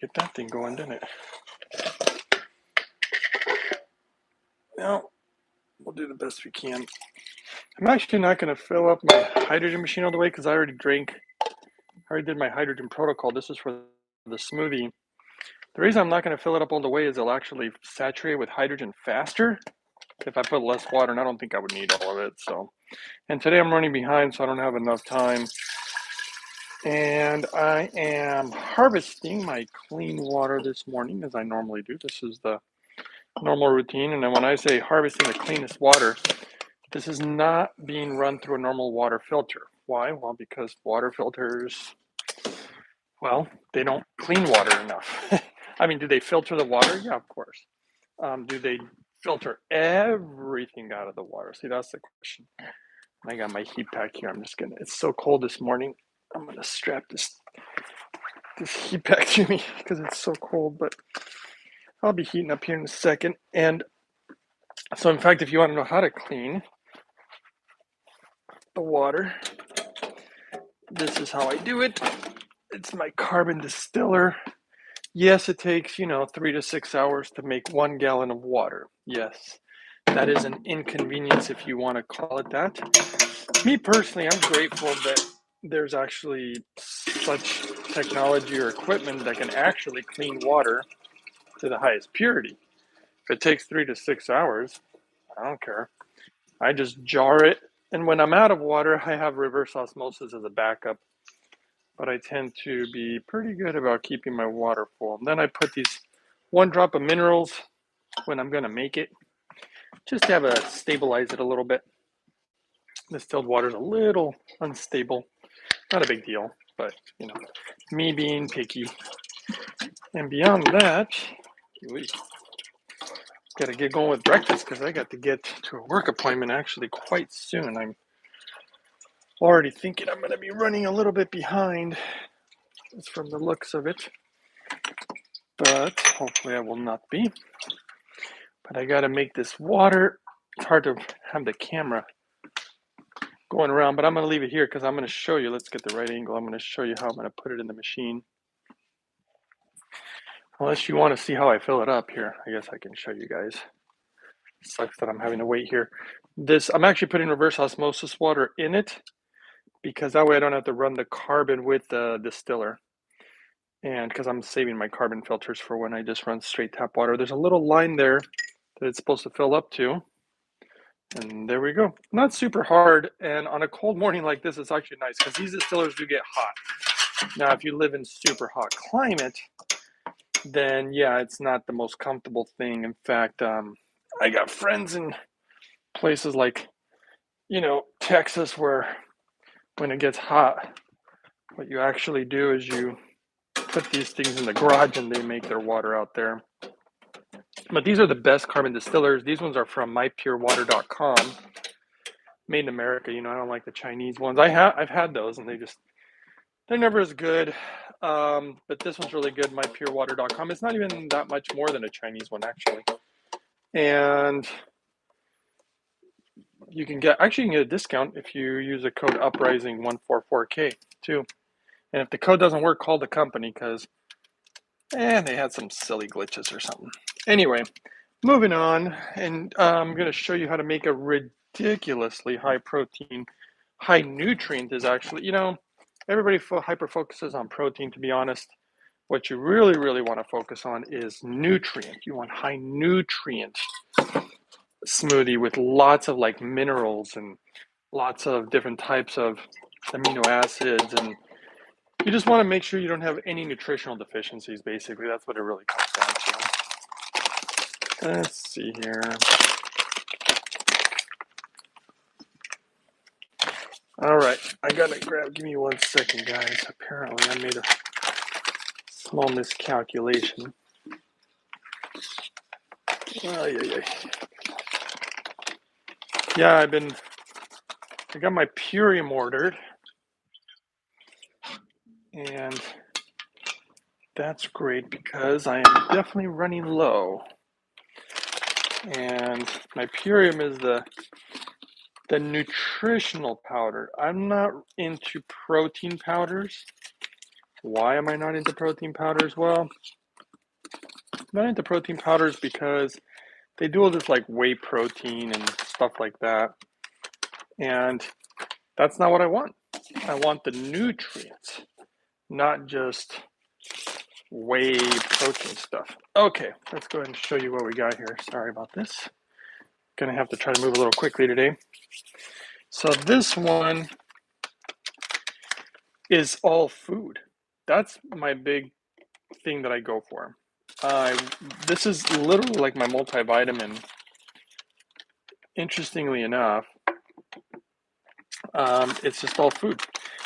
Get that thing going, didn't it? Now, we'll do the best we can. I'm actually not going to fill up my hydrogen machine all the way because I already did my hydrogen protocol. This is for the smoothie. The reason I'm not going to fill it up all the way is it'll actually saturate with hydrogen faster if I put less water, and I don't think I would need all of it. So, and today I'm running behind, so I don't have enough time. And I am harvesting my clean water this morning as I normally do. This is the normal routine. And then when I say harvesting the cleanest water, this is not being run through a normal water filter. Why? Well, because water filters, well, they don't clean water enough. I mean, do they filter the water? Yeah, of course. Do they filter everything out of the water? See, that's the question. I got my heat pack here. It's so cold this morning. I'm gonna strap this heat pack to me because it's so cold, but I'll be heating up here in a second. And so in fact, if you want to know how to clean the water, this is how I do it. It's my carbon distiller. Yes, it takes, 3 to 6 hours to make 1 gallon of water. Yes, that is an inconvenience if you want to call it that. Me personally, I'm grateful that there's actually such technology or equipment that can actually clean water to the highest purity. If it takes 3 to 6 hours, I don't care. I just jar it, and when I'm out of water, I have reverse osmosis as a backup. But I tend to be pretty good about keeping my water full. And then I put these 1 drop of minerals when I'm going to make it, just to have a stabilize it a little bit. Distilled water is a little unstable. Not a big deal, but me being picky. And beyond that, we got to get going with breakfast because I got to get to a work appointment actually quite soon. I'm already thinking I'm going to be running a little bit behind. It's from the looks of it, but hopefully I will not be. But I got to make this water. It's hard to have the camera going around, but I'm going to leave it here because I'm going to show you. Let's get the right angle. I'm going to show you how I'm going to put it in the machine. Unless you want to see how I fill it up here, I guess I can show you guys. Sucks that I'm having to wait here. I'm actually putting reverse osmosis water in it because that way I don't have to run the carbon with the distiller. And because I'm saving my carbon filters for when I just run straight tap water. There's a little line there that it's supposed to fill up to. And there we go. Not super hard. And on a cold morning like this, it's actually nice because these distillers do get hot. Now, if you live in super hot climate, then yeah, it's not the most comfortable thing. In fact, I got friends in places like, Texas, where when it gets hot, what you actually do is you put these things in the garage and they make their water out there. But these are the best carbon distillers. These ones are from mypurewater.com, made in America. I don't like the Chinese ones. I've had those and they're never as good. But this one's really good, mypurewater.com. It's not even that much more than a Chinese one, actually. And you can get a discount if you use a code uprising144K too. And if the code doesn't work, call the company because they had some silly glitches or something. Anyway, moving on, and I'm going to show you how to make a ridiculously high protein, high nutrient is actually, everybody hyper focuses on protein, to be honest. What you really, really want to focus on is nutrient. You want high nutrient smoothie with lots of minerals and lots of different types of amino acids, and you just want to make sure you don't have any nutritional deficiencies. Basically, that's what it really comes down to. Let's see here. All right, I gotta give me 1 second, guys. Apparently I made a small miscalculation. Yeah, I got my Purium ordered, and that's great because I am definitely running low. And my Purium is the nutritional powder. I'm not into protein powders. Why am I not into protein powders? Well, I'm not into protein powders because they do all this like whey protein and stuff like that. And that's not what I want. I want the nutrients, not just whey protein stuff. Okay, let's go ahead and show you what we got here. Sorry about this. Gonna have to try to move a little quickly today. So this one is all food. That's my big thing that I go for. This is literally like my multivitamin. Interestingly enough, it's just all food.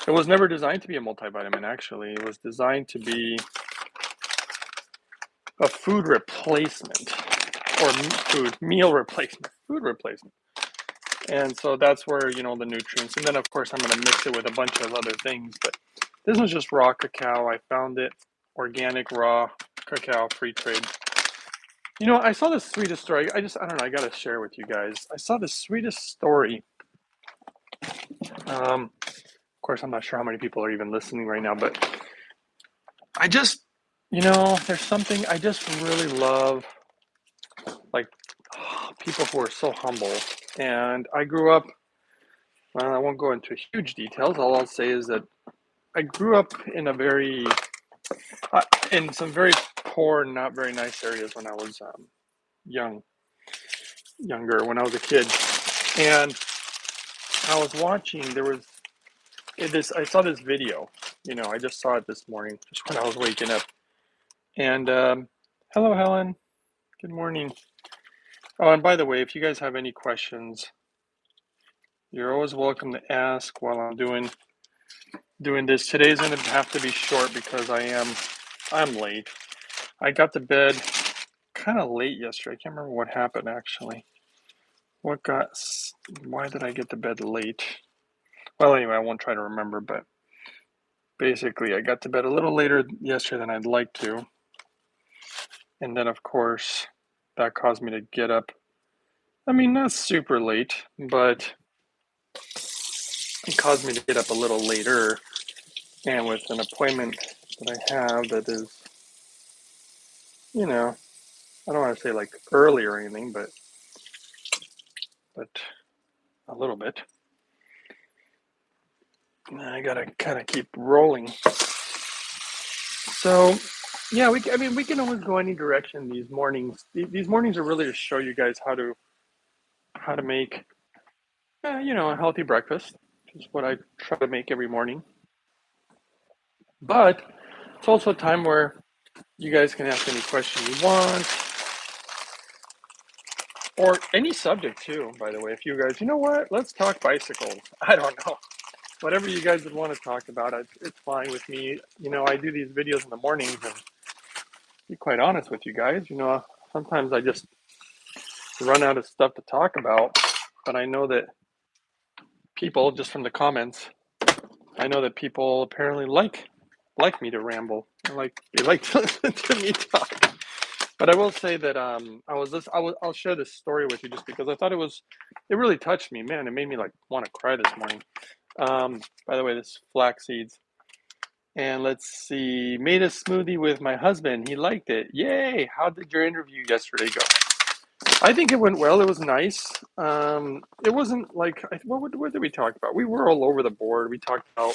It was never designed to be a multivitamin, actually. It was designed to be a food replacement or meal replacement, food replacement. And so that's where, you know, the nutrients. And then, of course, I'm going to mix it with a bunch of other things. But this was just raw cacao. I found it organic, raw cacao, free trade. You know, I saw the sweetest story. I don't know. I got to share with you guys. I saw the sweetest story. Of course, I'm not sure how many people are even listening right now, but I just, you know, there's something I just really love, like people who are so humble. And I grew up, well, I won't go into huge details. All I'll say is that I grew up in in some very poor, not very nice areas when I was younger, when I was a kid. And I was watching, I saw this video, you know, I just saw it this morning, just when I was waking up. And hello, Helen. Good morning. Oh, and by the way, if you guys have any questions, you're always welcome to ask while I'm doing this. Today's going to have to be short because I'm late. I got to bed kind of late yesterday. I can't remember what happened actually. Why did I get to bed late? Well, anyway, I won't try to remember, but basically I got to bed a little later yesterday than I'd like to. And then, of course, that caused me to get up. I mean, not super late, but it caused me to get up a little later. And with an appointment that I have that is, you know, I don't want to say like early or anything, but a little bit. I gotta kind of keep rolling. So, yeah, we can always go any direction these mornings. These mornings are really to show you guys how to make, you know, a healthy breakfast. Which is what I try to make every morning. But it's also a time where you guys can ask any question you want, or any subject too. By the way, if you guys, you know what, let's talk bicycles. I don't know. Whatever you guys would want to talk about, it's fine with me. You know, I do these videos in the mornings, and to be quite honest with you guys, you know, sometimes I just run out of stuff to talk about. But I know that people, just from the comments, I know that people apparently like me to ramble. They like to listen to me talk. But I will say that I'll share this story with you just because I thought it really touched me. Man, it made me like want to cry this morning. By the way, this is flax seeds. And let's see, made a smoothie with my husband. He liked it. Yay! How did your interview yesterday go? I think it went well. It was nice. It wasn't like, what did we talk about? We were all over the board. We talked about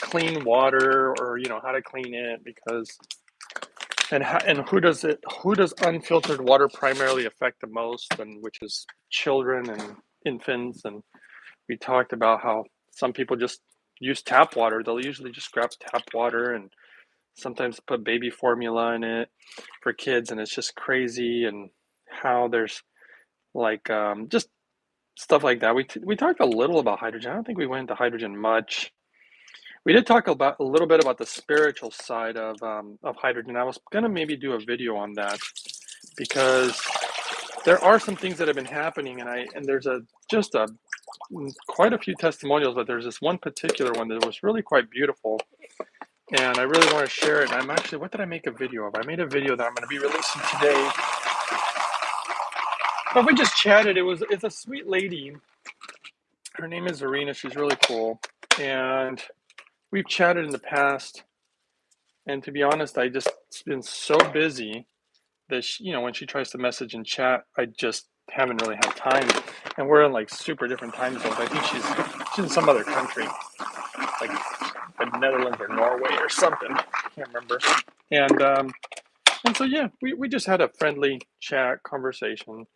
clean water, or, you know, how to clean it, because, and who does unfiltered water primarily affect the most, and which is children and infants. And we talked about how some people just use tap water. They'll usually just grab tap water and sometimes put baby formula in it for kids, and it's just crazy. And how there's like just stuff like that. We talked a little about hydrogen. I don't think we went into hydrogen much. We did talk about a little bit about the spiritual side of hydrogen. I was gonna maybe do a video on that because there are some things that have been happening, and there's quite a few testimonials, but there's this one particular one that was really quite beautiful, and I really want to share it. I'm actually, what did I make a video of? I made a video that I'm going to be releasing today. But we just chatted. It's a sweet lady. Her name is Zarina. She's really cool, and we've chatted in the past. And to be honest, I just been so busy that when she tries to message and chat, I just haven't really had time. And we're in like super different time zones. I think she's in some other country, like the Netherlands or Norway or something. I can't remember. And so yeah, we just had a friendly chat conversation,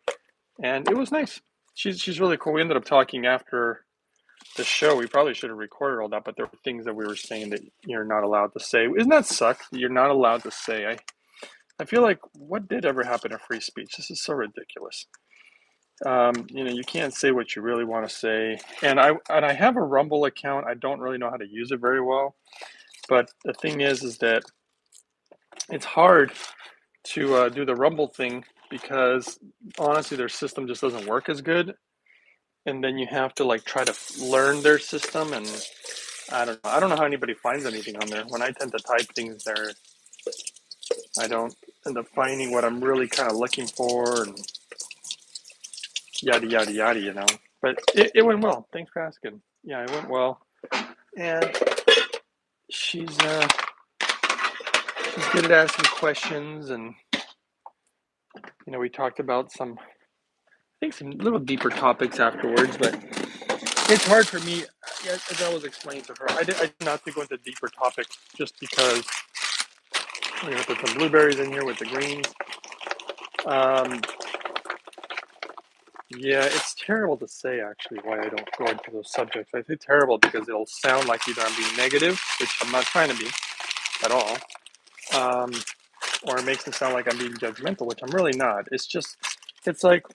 and it was nice. She's really cool. We ended up talking after the show. We probably should have recorded all that, but there were things that we were saying that you're not allowed to say. Isn't that suck? You're not allowed to say. I feel like, what did ever happen to free speech? This is so ridiculous. You can't say what you really want to say. And I have a Rumble account. I don't really know how to use it very well. But the thing is that it's hard to do the Rumble thing because honestly, their system just doesn't work as good. And then you have to like try to learn their system, and I don't know. I don't know how anybody finds anything on there. When I tend to type things there, I don't end up finding what I'm really kind of looking for, and yada yada yada. But it went well. Thanks for asking. Yeah, it went well, and she's good at asking questions, and we talked about some little deeper topics afterwards. But it's hard for me, as I was explaining to her. I did not to go into deeper topics just because put some blueberries in here with the greens. Yeah, it's terrible to say actually why I don't go into those subjects. I say terrible because it'll sound like either I'm being negative, which I'm not trying to be at all, or it makes it sound like I'm being judgmental, which I'm really not. It's like,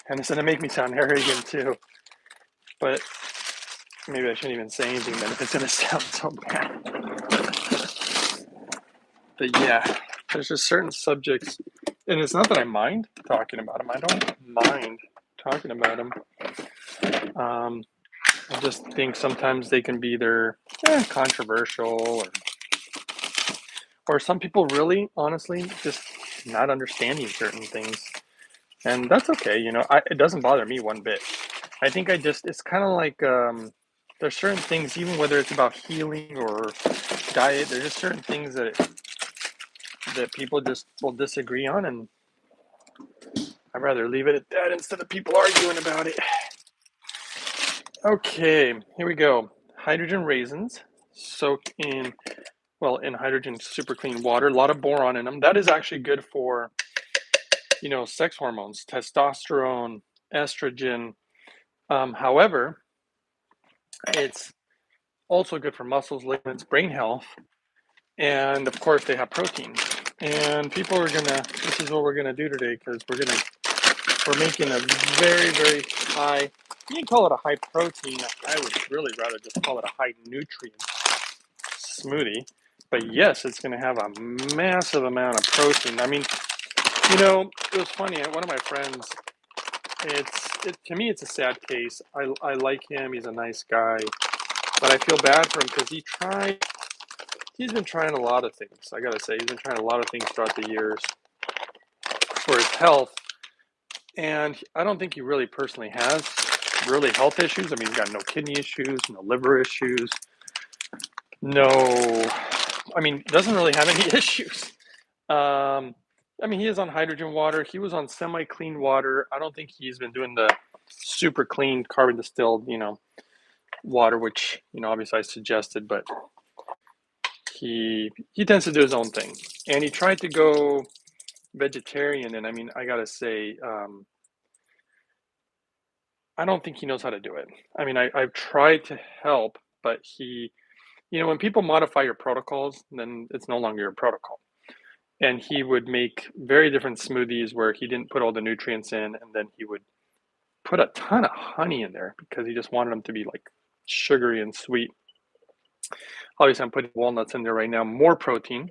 and it's going to make me sound arrogant too, but maybe I shouldn't even say anything then if it's going to sound so bad. But yeah, there's just certain subjects, and it's not that I mind talking about them. I don't mind talking about them. I just think sometimes they can be either controversial, or some people really, honestly, just not understanding certain things, and that's okay. It doesn't bother me one bit. I think it's kind of like there's certain things, even whether it's about healing or diet, there's just certain things that people just will disagree on, and I'd rather leave it at that instead of people arguing about it. Okay, here we go. Hydrogen raisins soaked in hydrogen super clean water, a lot of boron in them. That is actually good for, sex hormones, testosterone, estrogen. However, it's also good for muscles, ligaments, brain health, and of course they have protein. And this is what we're gonna do today, because we're making a very, very high, you can call it a high protein. I would really rather just call it a high nutrient smoothie. But yes, it's going to have a massive amount of protein. I mean, it was funny. One of my friends, to me, it's a sad case. I like him. He's a nice guy. But I feel bad for him because he's been trying a lot of things. I got to say, he's been trying a lot of things throughout the years for his health. And I don't think he really personally has really health issues. I mean, he's got no kidney issues, no liver issues, doesn't really have any issues. He is on hydrogen water. He was on semi-clean water. I don't think he's been doing the super clean carbon distilled, water, which, obviously I suggested, but he tends to do his own thing. And he tried to go vegetarian, and I gotta say, I don't think he knows how to do it. I've tried to help, but when people modify your protocols, then it's no longer your protocol. And he would make very different smoothies where he didn't put all the nutrients in, and then he would put a ton of honey in there because he just wanted them to be like sugary and sweet. Obviously, I'm putting walnuts in there right now, more protein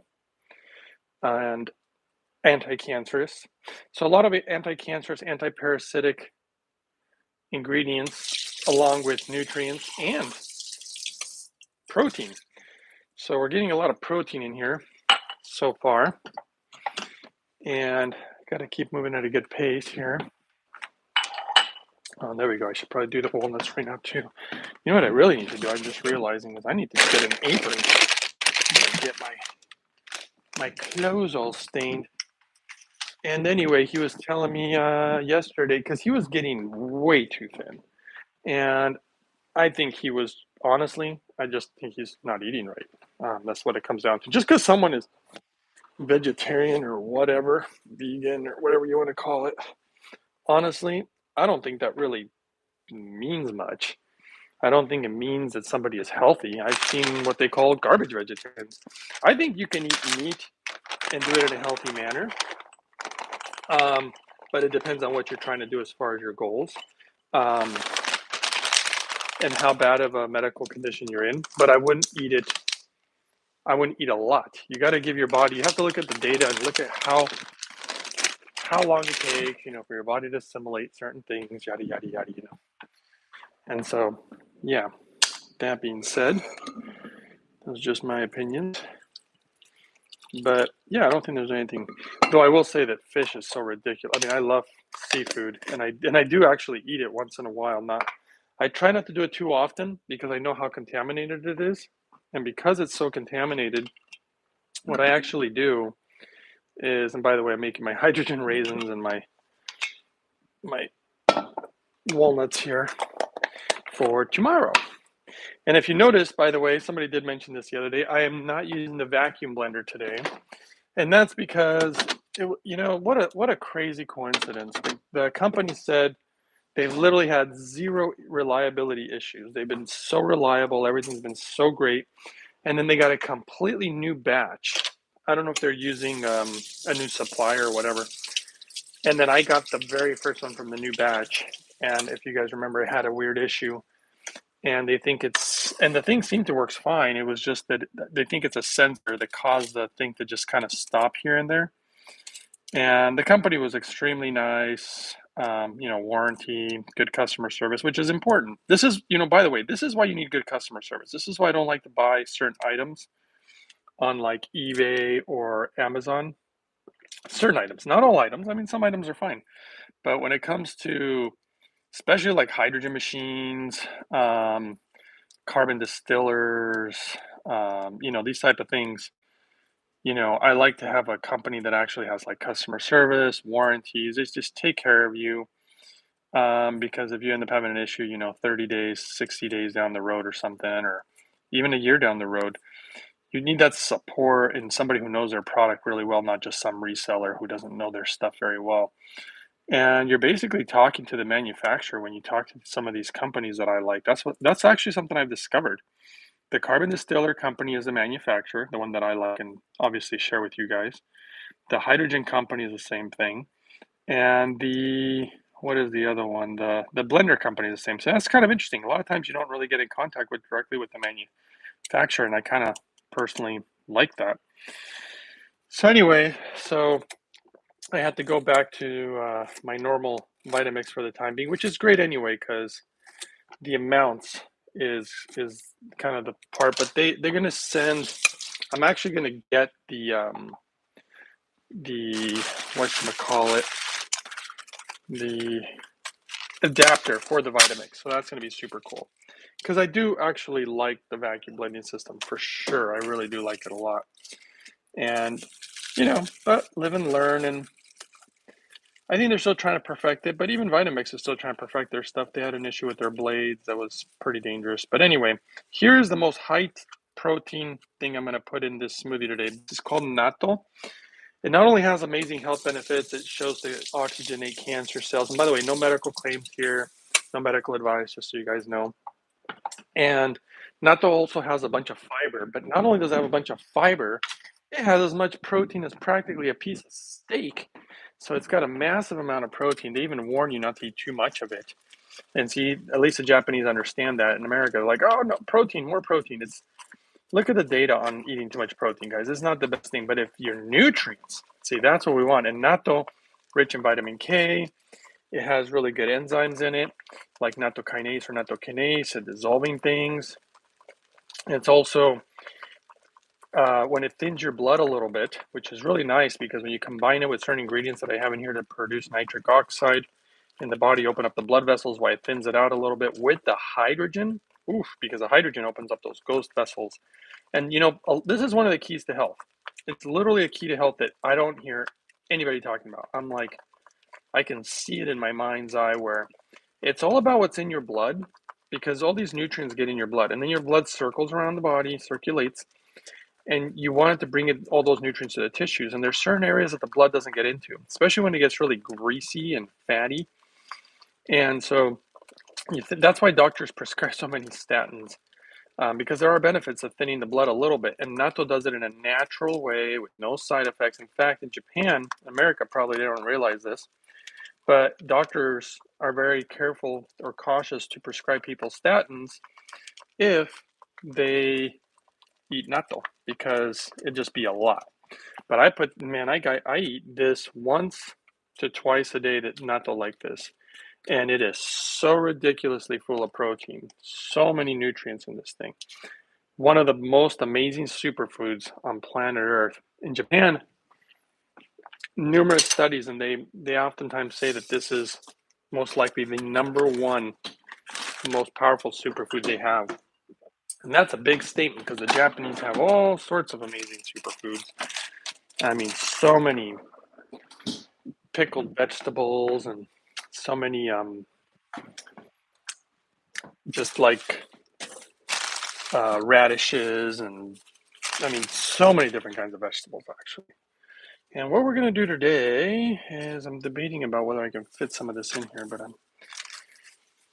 and anti-cancerous. So a lot of anti-cancerous, anti-parasitic ingredients along with nutrients and protein. So we're getting a lot of protein in here so far. And got to keep moving at a good pace here. Oh, there we go. I should probably do the walnuts right now too. You know what I really need to do? I'm just realizing is I need to get an apron. Get my my clothes all stained. And anyway, he was telling me yesterday because he was getting way too thin, and I think he was honestly, I just think he's not eating right. That's what it comes down to. Just because someone is vegetarian or whatever, vegan or whatever you want to call it, honestly, I don't think that really means much. I don't think it means that somebody is healthy. I've seen what they call garbage vegetarians. I think you can eat meat and do it in a healthy manner, um, but it depends on what you're trying to do as far as your goals. Um, and how bad of a medical condition you're in, but I wouldn't eat it. I wouldn't eat a lot. You got to give your body. You have to look at the data and look at how long it takes, for your body to assimilate certain things, yada yada yada. And so, yeah. That being said, those are just my opinions. But yeah, I don't think there's anything. Though I will say that fish is so ridiculous. I mean, I love seafood, and I do actually eat it once in a while. Not, I try not to do it too often because I know how contaminated it is, and because it's so contaminated, what I actually do is, and by the way, I'm making my hydrogen raisins and my walnuts here for tomorrow. And if you notice, by the way, somebody did mention this the other day, I am not using the vacuum blender today. And that's because, what a crazy coincidence. The company said they've literally had zero reliability issues. They've been so reliable. Everything's been so great. And then they got a completely new batch. I don't know if they're using a new supplier or whatever. And then I got the very first one from the new batch. And if you guys remember, it had a weird issue. And they think and the thing seemed to work fine. It was just that they think it's a sensor that caused the thing to just kind of stop here and there. And the company was extremely nice, warranty, good customer service, which is important. This is, by the way, this is why you need good customer service. This is why I don't like to buy certain items on like eBay or Amazon. Certain items, not all items. I mean, some items are fine. But when it comes to, especially like hydrogen machines, carbon distillers, these type of things, I like to have a company that actually has like customer service, warranties. They just take care of you. Because if you end up having an issue, 30 days, 60 days down the road or something, or even a year down the road, you need that support and somebody who knows their product really well, not just some reseller who doesn't know their stuff very well. And you're basically talking to the manufacturer when you talk to some of these companies that I like. That's actually something I've discovered. The carbon distiller company is the manufacturer, the one that I like and obviously share with you guys. The hydrogen company is the same thing. And what is the other one? The blender company is the same. So that's kind of interesting. A lot of times you don't really get in contact directly with the manufacturer, and I kind of personally like that. So anyway, I had to go back to my normal Vitamix for the time being, which is great anyway because the amounts is kind of the part. But they're gonna send. I'm actually gonna get the whatchamacallit, the adapter for the Vitamix. So that's gonna be super cool because I do actually like the vacuum blending system for sure. I really do like it a lot, and but live and learn, and I think they're still trying to perfect it, but even Vitamix is still trying to perfect their stuff. They had an issue with their blades that was pretty dangerous. But anyway, here's the most high protein thing I'm going to put in this smoothie today. It's called natto. It not only has amazing health benefits, it shows to oxygenate cancer cells. And by the way, no medical claims here, no medical advice, just so you guys know. And natto also has a bunch of fiber, but not only does it have a bunch of fiber, it has as much protein as practically a piece of steak. So it's got a massive amount of protein. They even warn you not to eat too much of it. And see, at least the Japanese understand that. In America, they're like, oh no, protein, more protein. It's Look at the data on eating too much protein, guys. It's not the best thing, but if your nutrients, see, that's what we want. And natto, rich in vitamin K, it has really good enzymes in it, like nattokinase or nattokinase, at dissolving things. It's also when it thins your blood a little bit, which is really nice because when you combine it with certain ingredients that I have in here to produce nitric oxide in the body, open up the blood vessels, why it thins it out a little bit with the hydrogen. Because the hydrogen opens up those ghost vessels. And this is one of the keys to health. It's literally a key to health that I don't hear anybody talking about. I'm like, I can see it in my mind's eye where it's all about what's in your blood, because all these nutrients get in your blood and then your blood circles around the body, circulates, and you want it to bring all those nutrients to the tissues. And there's certain areas that the blood doesn't get into, especially when it gets really greasy and fatty. And so that's why doctors prescribe so many statins, because there are benefits of thinning the blood a little bit. And natto does it in a natural way with no side effects. In fact, in Japan, America, probably they don't realize this, but doctors are very careful or cautious to prescribe people statins if they eat natto, because it'd just be a lot. But I eat this once to twice a day, that natto like this. And it is so ridiculously full of protein, so many nutrients in this thing. One of the most amazing superfoods on planet Earth. In Japan, numerous studies, and they oftentimes say that this is most likely the number one most powerful superfood they have. And that's a big statement, because the Japanese have all sorts of amazing superfoods. I mean, so many pickled vegetables and so many just like radishes, and I mean, so many different kinds of vegetables, actually. And what we're going to do today is, I'm debating about whether I can fit some of this in here, but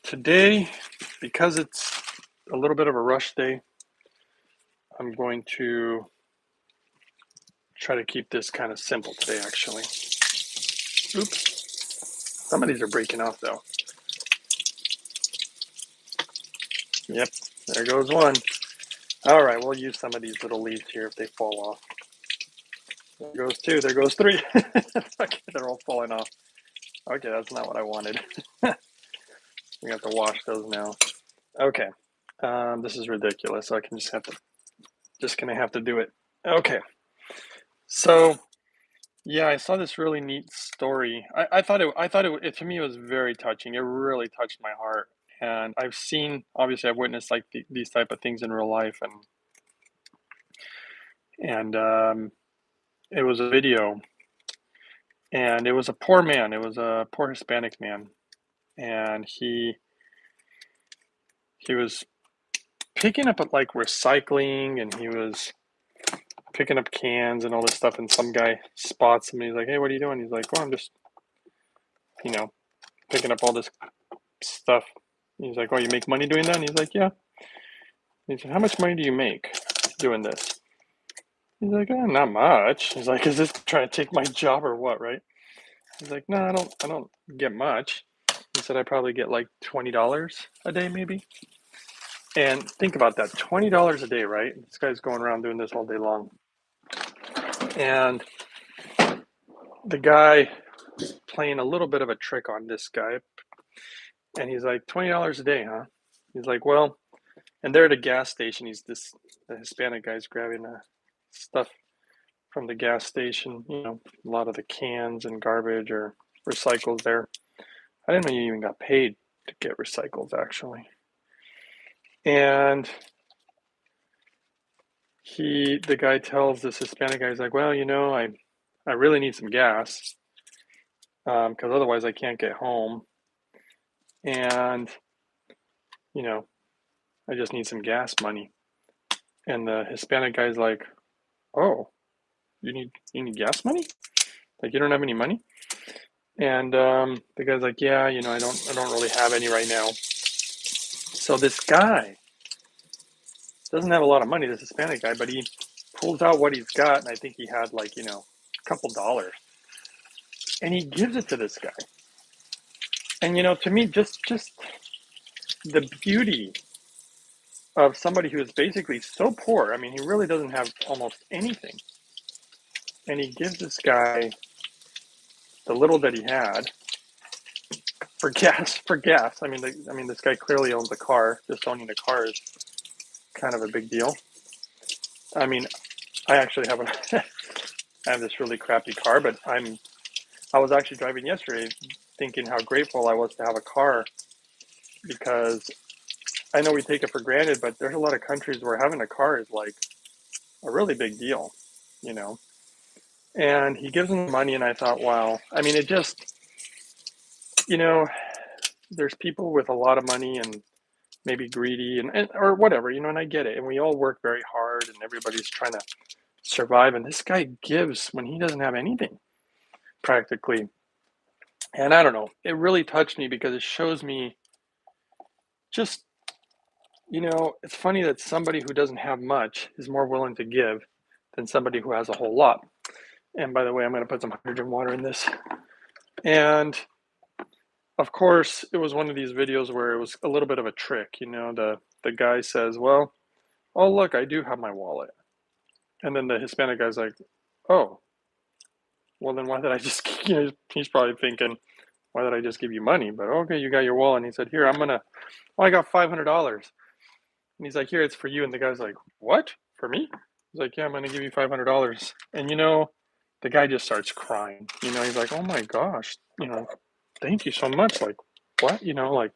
today, because it's a little bit of a rush day, I'm going to try to keep this kind of simple today, actually. Oops. Some of these are breaking off, though. Yep, there goes one. All right, we'll use some of these little leaves here if they fall off. There goes two, there goes three. Okay, they're all falling off. Okay, that's not what I wanted. We have to wash those now. Okay, this is ridiculous. So I can just gonna have to do it. Okay, so yeah, I saw this really neat story. I thought it to me, it was very touching. It really touched my heart. And obviously, I've witnessed like these type of things in real life, and it was a video, and it was a poor man. It was a poor Hispanic man, and he was picking up at like recycling, and he was picking up cans and all this stuff. And some guy spots him, and he's like, "Hey, what are you doing?" He's like, "Oh, I'm just, you know, picking up all this stuff." He's like, "Oh, you make money doing that?" And he's like, "Yeah." He said, "How much money do you make doing this?" He's like, "Oh, not much." He's like, "Is this trying to take my job or what?" Right? He's like, "No, I don't get much." He said, "I probably get like $20 a day, maybe." And think about that, $20 a day, right? This guy's going around doing this all day long. And the guy playing a little bit of a trick on this guy. And he's like, $20 a day, huh? He's like, well, and they're at a gas station. The Hispanic guy's grabbing stuff from the gas station, a lot of the cans and garbage or recycles there. I didn't know you even got paid to get recycles, actually. And the guy tells this Hispanic guy, he's like, well, I really need some gas, because otherwise I can't get home. And, I just need some gas money. And the Hispanic guy's like, oh, you need gas money? Like, you don't have any money? And the guy's like, yeah, I don't really have any right now. So this guy doesn't have a lot of money, this Hispanic guy, but he pulls out what he's got, and I think he had like, a couple dollars. And he gives it to this guy. And to me, just the beauty of somebody who is basically so poor. I mean, he really doesn't have almost anything. And he gives this guy the little that he had for gas. I mean, this guy clearly owns a car. Just owning a car is kind of a big deal. I mean, I actually have I have this really crappy car, but I was actually driving yesterday thinking how grateful I was to have a car, because I know we take it for granted, but there's a lot of countries where having a car is like a really big deal. you know. And he gives them money, and I thought, wow. I mean, it just, you know, there's people with a lot of money and maybe greedy and or whatever, you know, and I get it. And we all work very hard, and everybody's trying to survive. And this guy gives when he doesn't have anything practically. And I don't know, it really touched me because it shows me just, you know, it's funny that somebody who doesn't have much is more willing to give than somebody who has a whole lot. And by the way, I'm going to put some hydrogen water in this. And of course, it was one of these videos where it was a little bit of a trick. You know, the guy says, "Well, oh look, I do have my wallet," and then the Hispanic guy's like, "Oh, well then why did I just?" You know, he's probably thinking, "Why did I just give you money?" But okay, you got your wallet. And he said, "Here, I'm gonna. Oh, I got $500." And he's like, "Here, it's for you." And the guy's like, "What? For me?" He's like, "Yeah, I'm gonna give you $500." And you know, the guy just starts crying. You know, he's like, "Oh my gosh, you know, thank you so much." Like, what? You know, like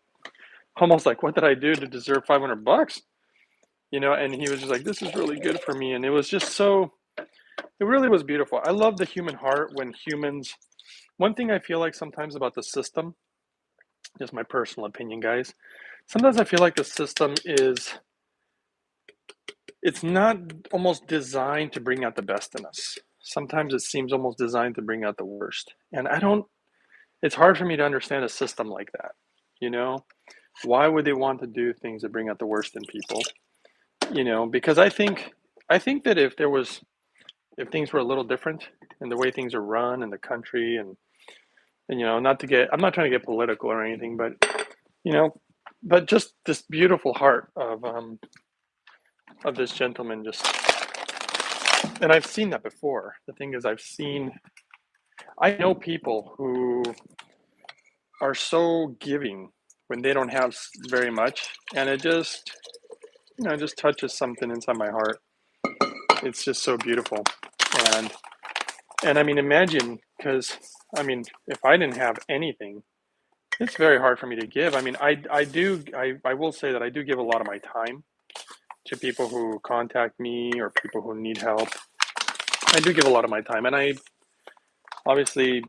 almost like, what did I do to deserve $500? You know, and he was just like, "This is really good for me." And it was just so, it really was beautiful. I love the human heart when humans, one thing I feel like sometimes about the system, just my personal opinion, guys, sometimes I feel like the system is, it's not almost designed to bring out the best in us. Sometimes it seems almost designed to bring out the worst. And I don't, it's hard for me to understand a system like that. You know, why would they want to do things that bring out the worst in people? You know, because I think that if there was, if things were a little different in the way things are run in the country, and you know, not to get, I'm not trying to get political or anything, but you know, but just this beautiful heart of this gentleman just, and I've seen that before. The thing is, I know people who are so giving when they don't have very much, and it just, you know, it just touches something inside my heart. It's just so beautiful. and and I mean, imagine, because I mean, if I didn't have anything, it's very hard for me to give. I mean, I will say that I do give a lot of my time to people who contact me or people who need help. I do give a lot of my time, and I obviously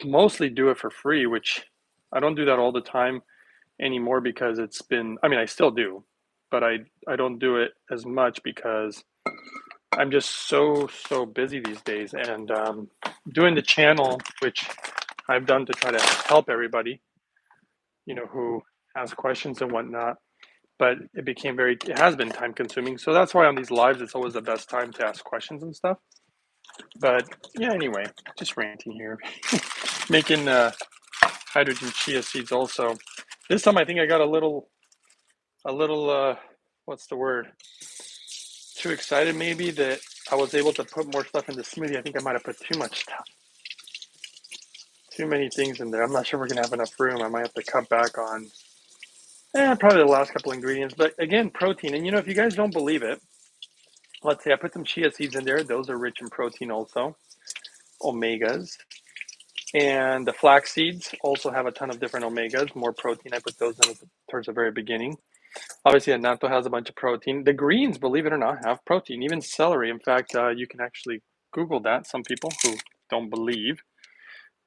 mostly do it for free, which I don't do that all the time anymore because it's been, I mean, I still do, but I don't do it as much because I'm just so busy these days. And doing the channel, which I've done to try to help everybody, you know, who has questions and whatnot, but it became very, it has been time consuming. So that's why on these lives, it's always the best time to ask questions and stuff. But yeah, anyway, just ranting here. Making hydrogen chia seeds also. This time I think I got a little, what's the word? Too excited maybe, that I was able to put more stuff in the smoothie. I think I might have put too much stuff, too many things in there. I'm not sure we're gonna have enough room. I might have to cut back on probably the last couple ingredients. But again, protein. And you know, if you guys don't believe it, let's say I put some chia seeds in there. Those are rich in protein also, omegas. And the flax seeds also have a ton of different omegas, more protein. I put those in towards the very beginning. Obviously, annatto has a bunch of protein. The greens, believe it or not, have protein. Even celery. In fact, you can actually Google that. Some people who don't believe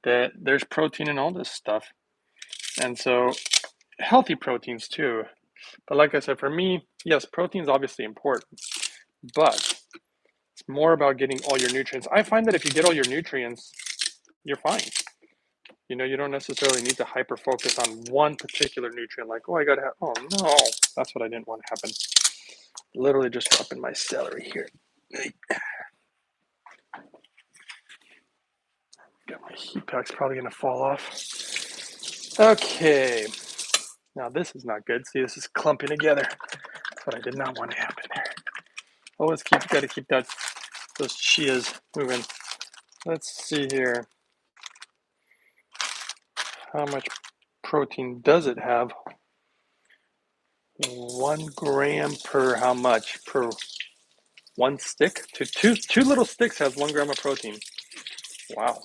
that there's protein in all this stuff. And so, healthy proteins too. But like I said, for me, yes, protein is obviously important, but it's more about getting all your nutrients. I find that if you get all your nutrients, you're fine. You know, you don't necessarily need to hyper focus on one particular nutrient, like, oh, I gotta have, oh no, that's what I didn't want to happen. Literally just dropping my celery here. Got my heat pack's probably gonna fall off. Okay, now this is not good. See, this is clumping together. That's what I did not want to happen there. Always gotta keep those chias moving. Let's see here. How much protein does it have? 1 gram per how much? Per one stick? Two little sticks has 1 gram of protein. Wow.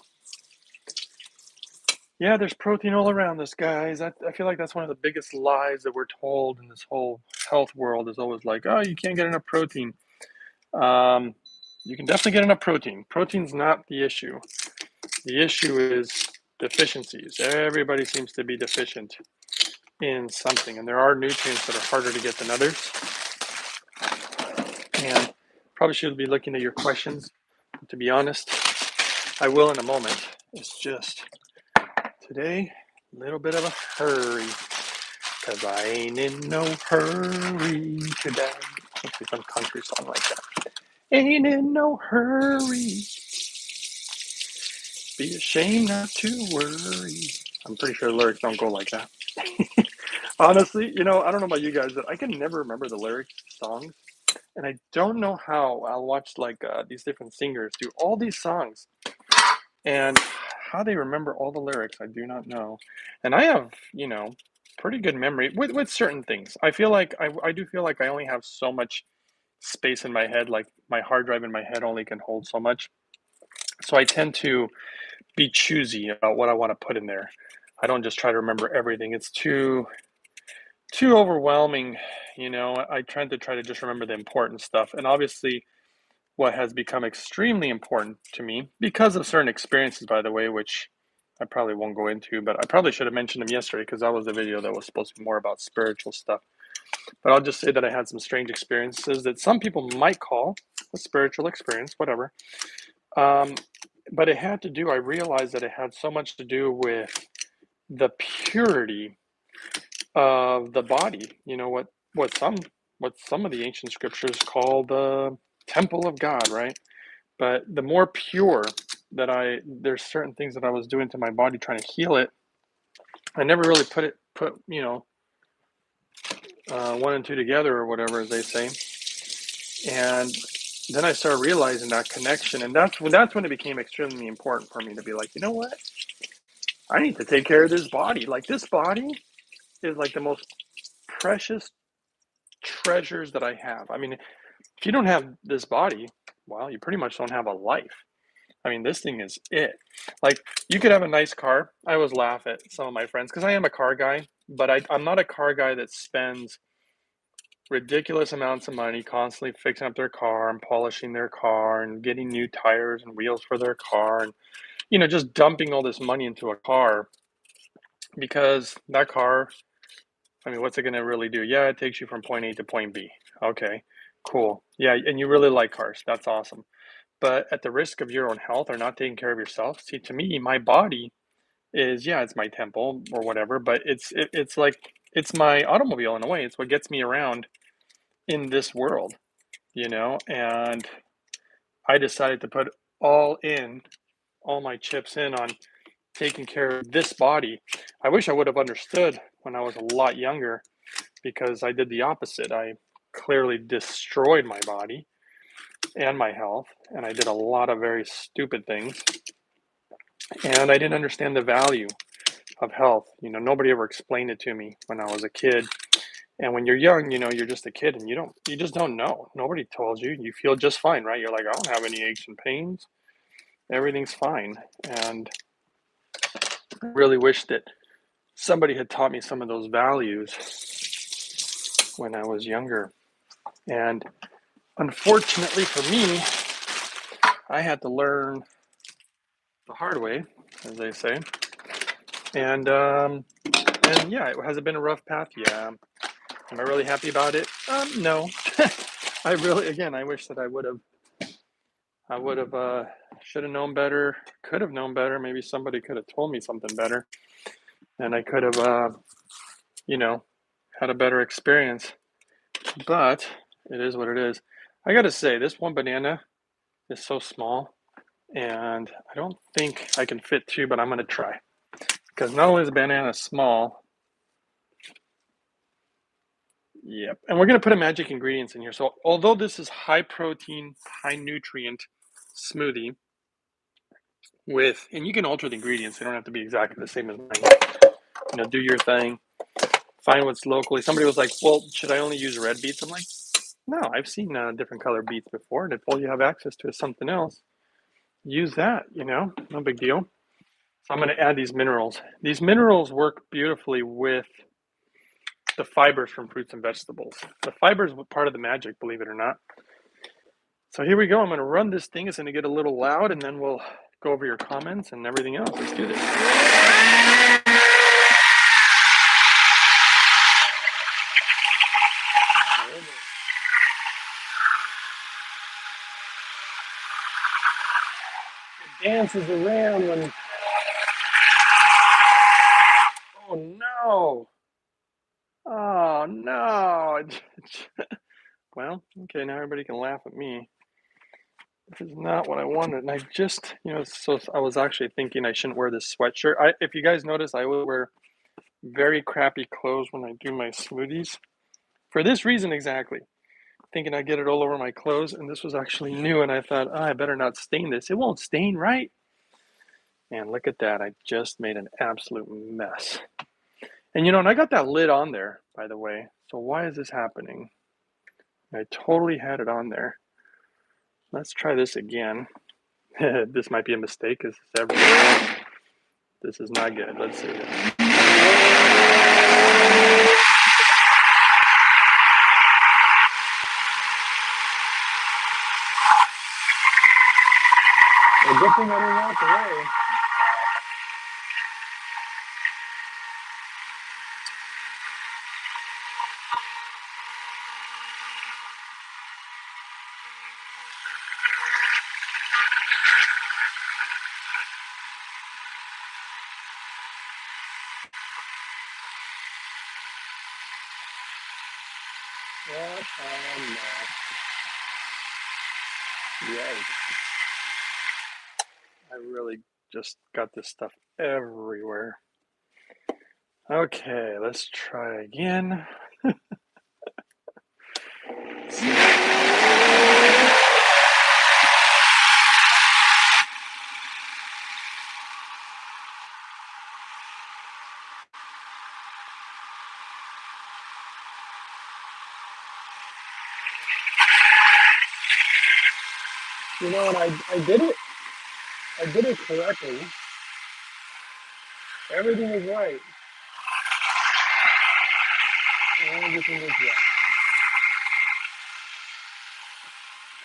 Yeah, there's protein all around us, guys. I feel like that's one of the biggest lies that we're told in this whole health world, is always like, oh, you can't get enough protein. Um, You can definitely get enough protein. Protein's not the issue. The issue is deficiencies. Everybody seems to be deficient in something, and there are nutrients that are harder to get than others. And probably should be looking at your questions. To be honest, I will in a moment. It's just today, a little bit of a hurry, because I ain't in no hurry today. Let's see some country song like that. Ain't in no hurry. Be ashamed not to worry. I'm pretty sure the lyrics don't go like that. Honestly, I don't know about you guys, but I can never remember the lyrics to songs. And I don't know how. I'll watch these different singers do all these songs. And how they remember all the lyrics, I do not know. And I have, pretty good memory with certain things. I feel like I do feel like I only have so much space in my head, like my hard drive in my head only can hold so much. So I tend to be choosy about what I want to put in there. I don't just try to remember everything. It's too overwhelming. I try to just remember the important stuff. And obviously what has become extremely important to me because of certain experiences, by the way, which I probably won't go into, but I probably should have mentioned them yesterday because that was the video that was supposed to be more about spiritual stuff. But I'll just say that I had some strange experiences that some people might call a spiritual experience, whatever. But it had to do, I realized that it had so much to do with the purity of the body. What some of the ancient scriptures call the temple of God, right? But the more pure there's certain things that I was doing to my body trying to heal it. I never really put one and two together or whatever, as they say. And then I started realizing that connection, and that's when it became extremely important for me to be like, you know what? I need to take care of this body. Like, this body is like the most precious treasures that I have. I mean, if you don't have this body, well, you pretty much don't have a life. I mean, this thing is it. Like, you could have a nice car. I always laugh at some of my friends because I am a car guy, but I'm not a car guy that spends ridiculous amounts of money constantly fixing up their car and polishing their car and getting new tires and wheels for their car and, just dumping all this money into a car because that car, I mean, what's it going to really do? Yeah, it takes you from point A to point B. Okay, cool. Yeah, and you really like cars. That's awesome. But at the risk of your own health or not taking care of yourself, see, to me, my body is, yeah, it's my temple or whatever, but it's like it's my automobile in a way. It's what gets me around in this world, and I decided to put all my chips in on taking care of this body. I wish I would have understood when I was a lot younger because I did the opposite. I clearly destroyed my body and my health, and I did a lot of very stupid things, and I didn't understand the value of health. Nobody ever explained it to me when I was a kid. And when you're young, you're just a kid and you just don't know. Nobody told you. You feel just fine, right? You're like, I don't have any aches and pains. Everything's fine. And I really wish that somebody had taught me some of those values when I was younger. And unfortunately for me, I had to learn the hard way, as they say. And yeah, has it been a rough path? Yeah. Am I really happy about it? No. I wish that I would have, should have known better, could have known better. Maybe somebody could have told me something better, and I could have, had a better experience. But it is what it is. I got to say, this one banana is so small, and I don't think I can fit two, but I'm going to try. Because not only is the banana small, yep, and we're going to put a magic ingredients in here. So although this is high protein, high nutrient smoothie, and you can alter the ingredients. They don't have to be exactly the same as mine. Do your thing. Find what's locally. Somebody was like, well, should I only use red beets? I'm like, no, I've seen different color beets before. And if all you have access to is something else, use that, no big deal. So I'm going to add these minerals. These minerals work beautifully with the fibers from fruits and vegetables. The fibers were part of the magic, believe it or not. So here we go. I'm going to run this thing. It's going to get a little loud, and then we'll go over your comments and everything else. Let's do this. It dances around when... Oh, no. Oh, no. Well, okay, now everybody can laugh at me. This is not what I wanted. And I just, so I was actually thinking I shouldn't wear this sweatshirt. If you guys notice, I will wear very crappy clothes when I do my smoothies. For this reason exactly. Thinking I'd get it all over my clothes, and this was actually new, and I thought, oh, I better not stain this. It won't stain, right? And look at that. I just made an absolute mess. And and I got that lid on there, by the way. So why is this happening? I totally had it on there. Let's try this again. This might be a mistake. This is everywhere. This is not good. Let's see. A good thing I didn't walk away. What a mess. Yikes. I really just got this stuff everywhere. Okay, let's try again. You know what? I did it. I did it correctly. Everything is right. Everything is right.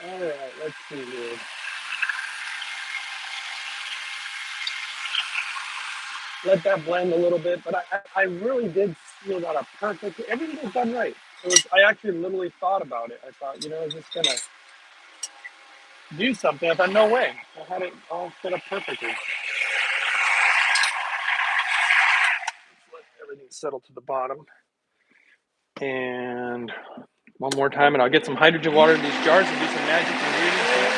All right, let's see here. Let that blend a little bit, but I really did feel that a perfect. Everything was done right. I actually literally thought about it. I thought, is this gonna do something? I thought, no way. I had it all set up perfectly. Let everything settle to the bottom. And one more time, and I'll get some hydrogen water in these jars and do some magic ingredients here.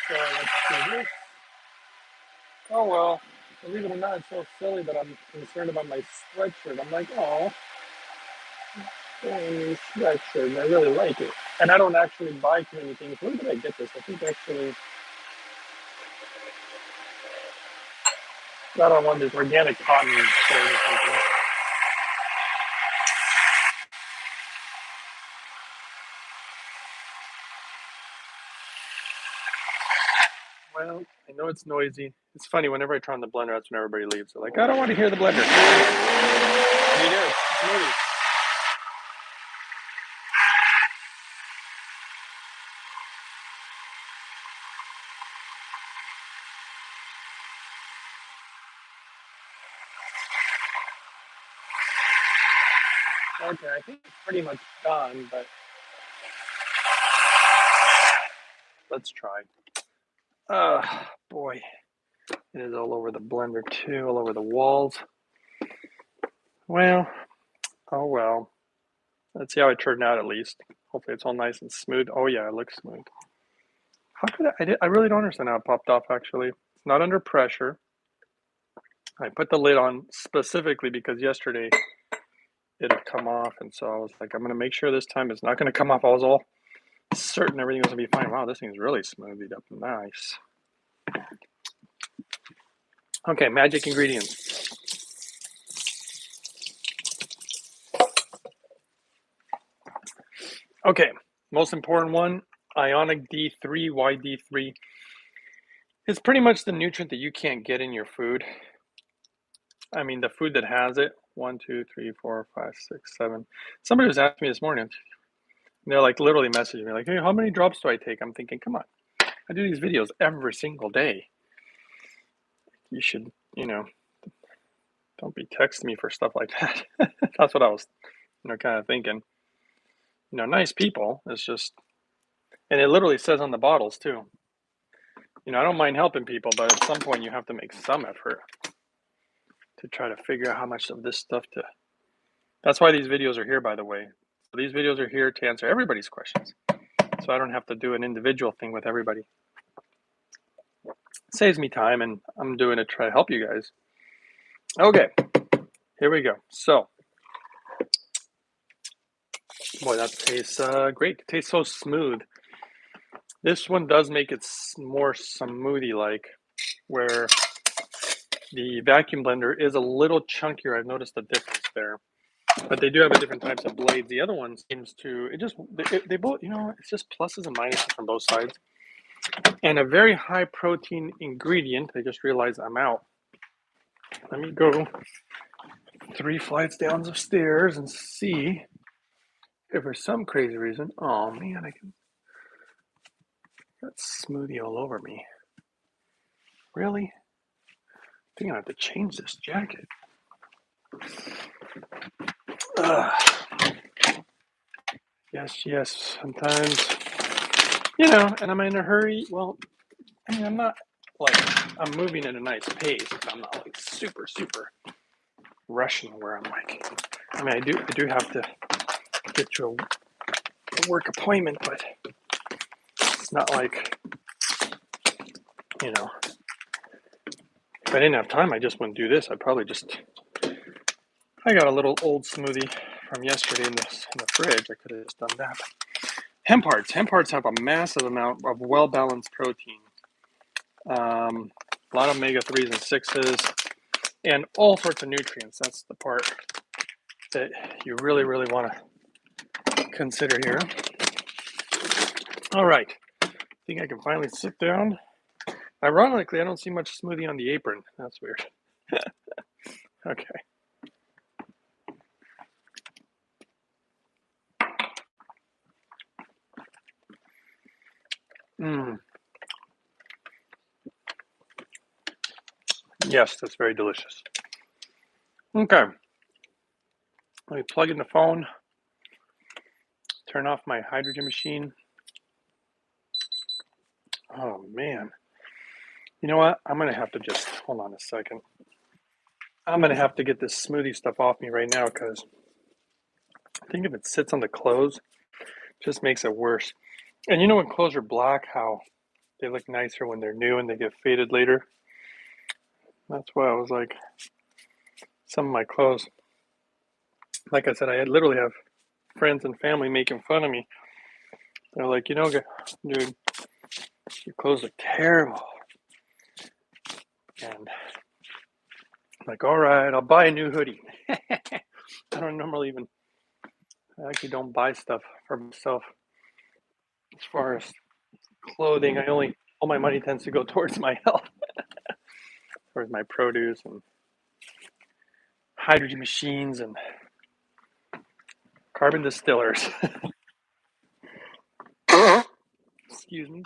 So let's do this. Oh well, believe it or not, it's so silly that I'm concerned about my sweatshirt. I'm like, oh, dang, sweatshirt, and I really like it. And I don't actually buy too many things. Where did I get this? I think actually got on one of these organic cotton stores or something. Well, I know it's noisy. It's funny, whenever I turn on the blender, that's when everybody leaves. They're like, I don't want to hear the blender. What do you do? It's noisy. Okay, I think it's pretty much done, but let's try. Boy, it is all over the blender too, all over the walls. Well, oh well. Let's see how it turned out at least. Hopefully it's all nice and smooth. Oh yeah, it looks smooth. How could I really don't understand how it popped off actually. It's not under pressure. I put the lid on specifically because yesterday it had come off, and so I was like, I'm gonna make sure this time it's not gonna come off. I was all certain everything was gonna be fine. Wow, this thing's really smoothed up. Nice. Okay, magic ingredients. Okay, most important one, ionic D3. Why D3? It's pretty much the nutrient that you can't get in your food. I mean, the food that has it. 1, 2, 3, 4, 5, 6, 7. Somebody was asking me this morning. They're like literally messaging me like, "Hey, how many drops do I take?" I'm thinking, come on, I do these videos every single day. You should, don't be texting me for stuff like that. That's what I was, kind of thinking. Nice people. It's just, and it literally says on the bottles too. I don't mind helping people, but at some point you have to make some effort to try to figure out how much of this stuff to. That's why these videos are here, by the way. So these videos are here to answer everybody's questions. So I don't have to do an individual thing with everybody. It saves me time, and I'm doing it to try to help you guys. Okay, here we go. So, boy, that tastes great. It tastes so smooth. This one does make it more smoothie-like, where the vacuum blender is a little chunkier. I've noticed a difference there. But they do have a different types of blades. The other one seems to, they both, it's just pluses and minuses from both sides. And a very high protein ingredient. I just realized I'm out. Let me go 3 flights down the stairs and see if for some crazy reason, oh man, I got smoothie all over me. Really? I think I have to change this jacket. Yes, sometimes, and I'm in a hurry. Well, I mean, I'm not I'm moving at a nice pace. I'm not like super rushing where I'm like, I mean, I do have to get to a work appointment, but it's not like, if I didn't have time, I just wouldn't do this. I'd probably I got a little old smoothie from yesterday in the fridge. I could have just done that. Hemp hearts have a massive amount of well-balanced protein. A lot of omega-3s and 6s, and all sorts of nutrients. That's the part that you really want to consider here. All right, I think I can finally sit down. Ironically, I don't see much smoothie on the apron. That's weird. Okay. Yes, that's very delicious. Okay. Let me plug in the phone, turn off my hydrogen machine. Oh, man. You know what? I'm going to have to just, hold on a second. I'm going to have to get this smoothie stuff off me right now because I think if it sits on the clothes, it just makes it worse. And when clothes are black, how they look nicer when they're new and they get faded later? That's why I was like, some of my clothes, like I said, I literally have friends and family making fun of me. They're like, dude, your clothes look terrible. And I'm like, all right, I'll buy a new hoodie. I don't normally I actually don't buy stuff for myself. As far as clothing, all my money tends to go towards my health, towards my produce and hydrogen machines and carbon distillers. Excuse me.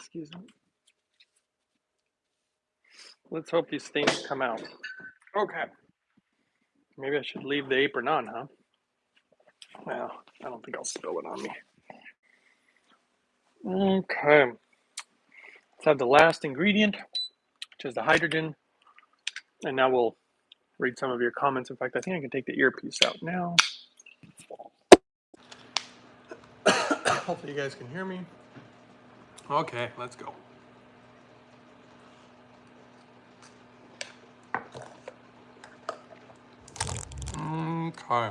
Let's hope these things come out. Okay. Maybe I should leave the apron on, huh? Well, I don't think I'll spill it on me. Okay. Let's have the last ingredient, which is the hydrogen. And now we'll read some of your comments. In fact, I think I can take the earpiece out now. Hopefully you guys can hear me. Okay, let's go. Okay.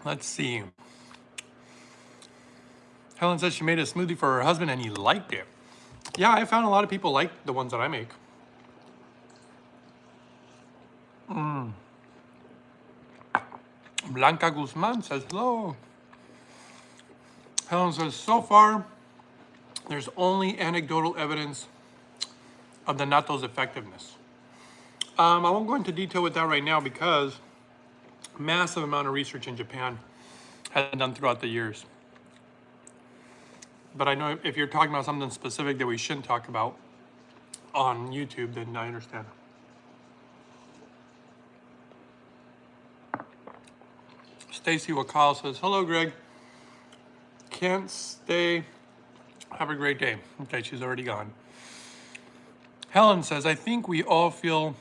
Let's see. Helen says she made a smoothie for her husband and he liked it. Yeah, I found a lot of people like the ones that I make. Blanca Guzman says hello. Helen says, so far, there's only anecdotal evidence of the natto's effectiveness. I won't go into detail with that right now because massive amount of research in Japan has been done throughout the years. But I know if you're talking about something specific that we shouldn't talk about on YouTube, then I understand. Stacy Wakal says, hello, Greg. Can't stay. Have a great day. Okay, she's already gone. Helen says, I think we all feel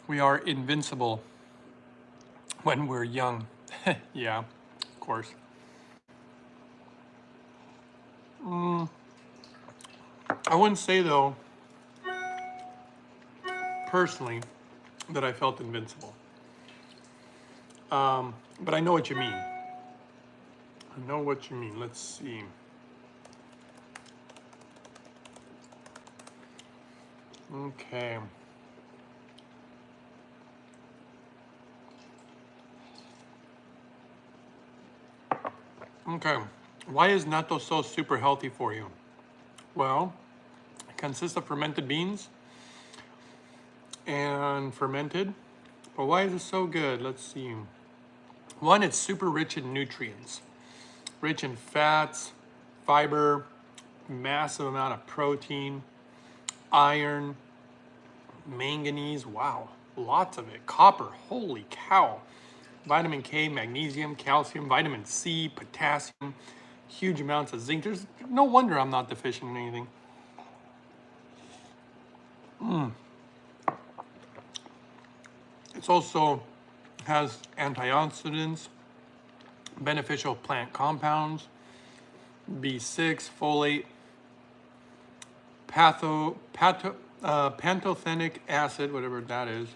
we are invincible when we're young. Yeah, of course. I wouldn't say, though, personally, that I felt invincible. But I know what you mean. I know what you mean. Let's see. Okay. Okay. Why is natto so super healthy for you? Well, it consists of fermented beans and fermented. But why is it so good? Let's see. One, it's super rich in nutrients. Rich in fats, fiber, massive amount of protein, iron, manganese, wow, lots of it. Copper, holy cow. Vitamin K, magnesium, calcium, vitamin C, potassium, huge amounts of zinc. There's no wonder I'm not deficient in anything. It also has antioxidants, beneficial plant compounds, B6, folate, pantothenic acid, whatever that is.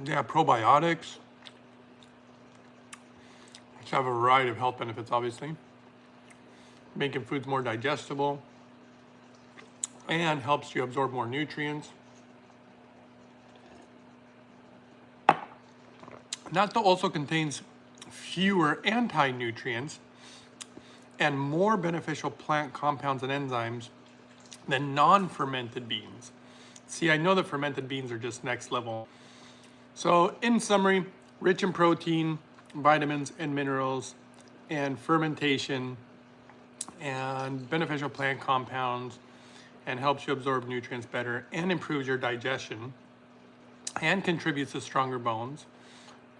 Yeah, probiotics, which have a variety of health benefits, obviously. Making foods more digestible and helps you absorb more nutrients. Natto also contains fewer anti-nutrients and more beneficial plant compounds and enzymes than non-fermented beans. See, I know that fermented beans are just next level. So in summary, rich in protein, vitamins and minerals, and fermentation, and beneficial plant compounds, and helps you absorb nutrients better, and improves your digestion, and contributes to stronger bones,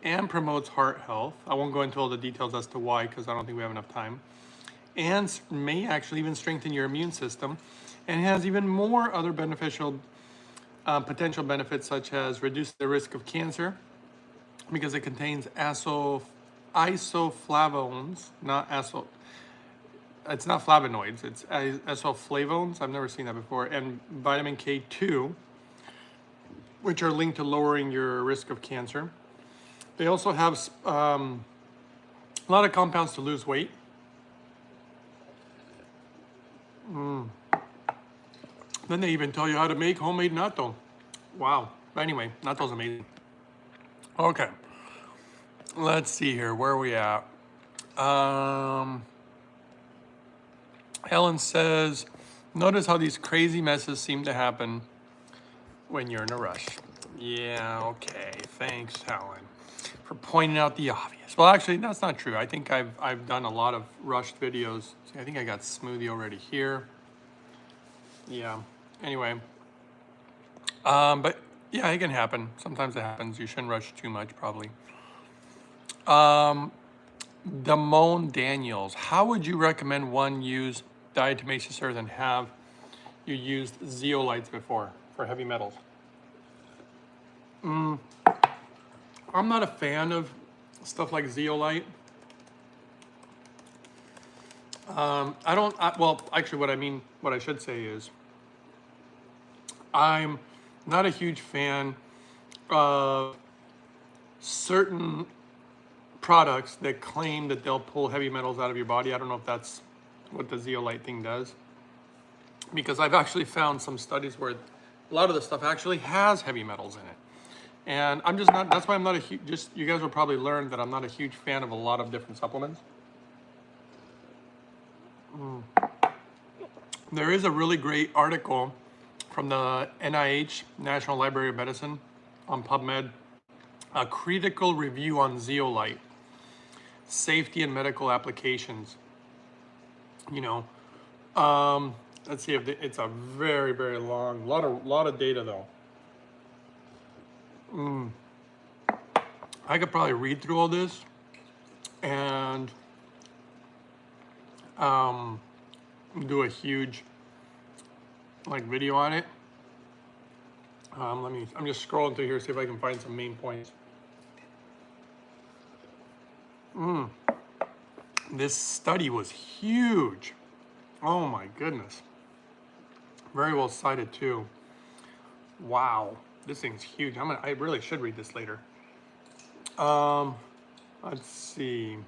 and promotes heart health. I won't go into all the details as to why, because I don't think we have enough time. And may actually even strengthen your immune system, and has even more other beneficial potential benefits, such as reduce the risk of cancer, because it contains isoflavones, it's not flavonoids, it's isoflavones. I've never seen that before. And vitamin K2, which are linked to lowering your risk of cancer. They also have a lot of compounds to lose weight. Then they even tell you how to make homemade natto. Wow. But anyway, natto's amazing. Okay. Let's see here. Where are we at? Helen says, notice how these crazy messes seem to happen when you're in a rush. Yeah, okay. Thanks, Helen, for pointing out the obvious. Well, actually, that's not true. I think I've done a lot of rushed videos. See, I think I got smoothie already here. Yeah. Anyway. But yeah, it can happen. Sometimes it happens. You shouldn't rush too much, probably. Damone Daniels, how would you recommend one use diatomaceous earth, and have you used zeolites before for heavy metals? I'm not a fan of stuff like zeolite. Well, actually what I should say is, I'm not a huge fan of certain products that claim that they'll pull heavy metals out of your body. I don't know if that's what the zeolite thing does, because I've actually found some studies where a lot of the stuff actually has heavy metals in it. And I'm just not, that's why I'm not a huge, just, you guys will probably learn that I'm not a huge fan of a lot of different supplements. There is a really great article from the NIH, National Library of Medicine, on PubMed, a critical review on zeolite, safety and medical applications. You know, let's see if it's a very, very long, lot of data though. I could probably read through all this and do a huge like video on it. I'm just scrolling through here, see if I can find some main points. This study was huge. Oh my goodness. Very well cited too. Wow, this thing's huge. I really should read this later. Let's see. I'm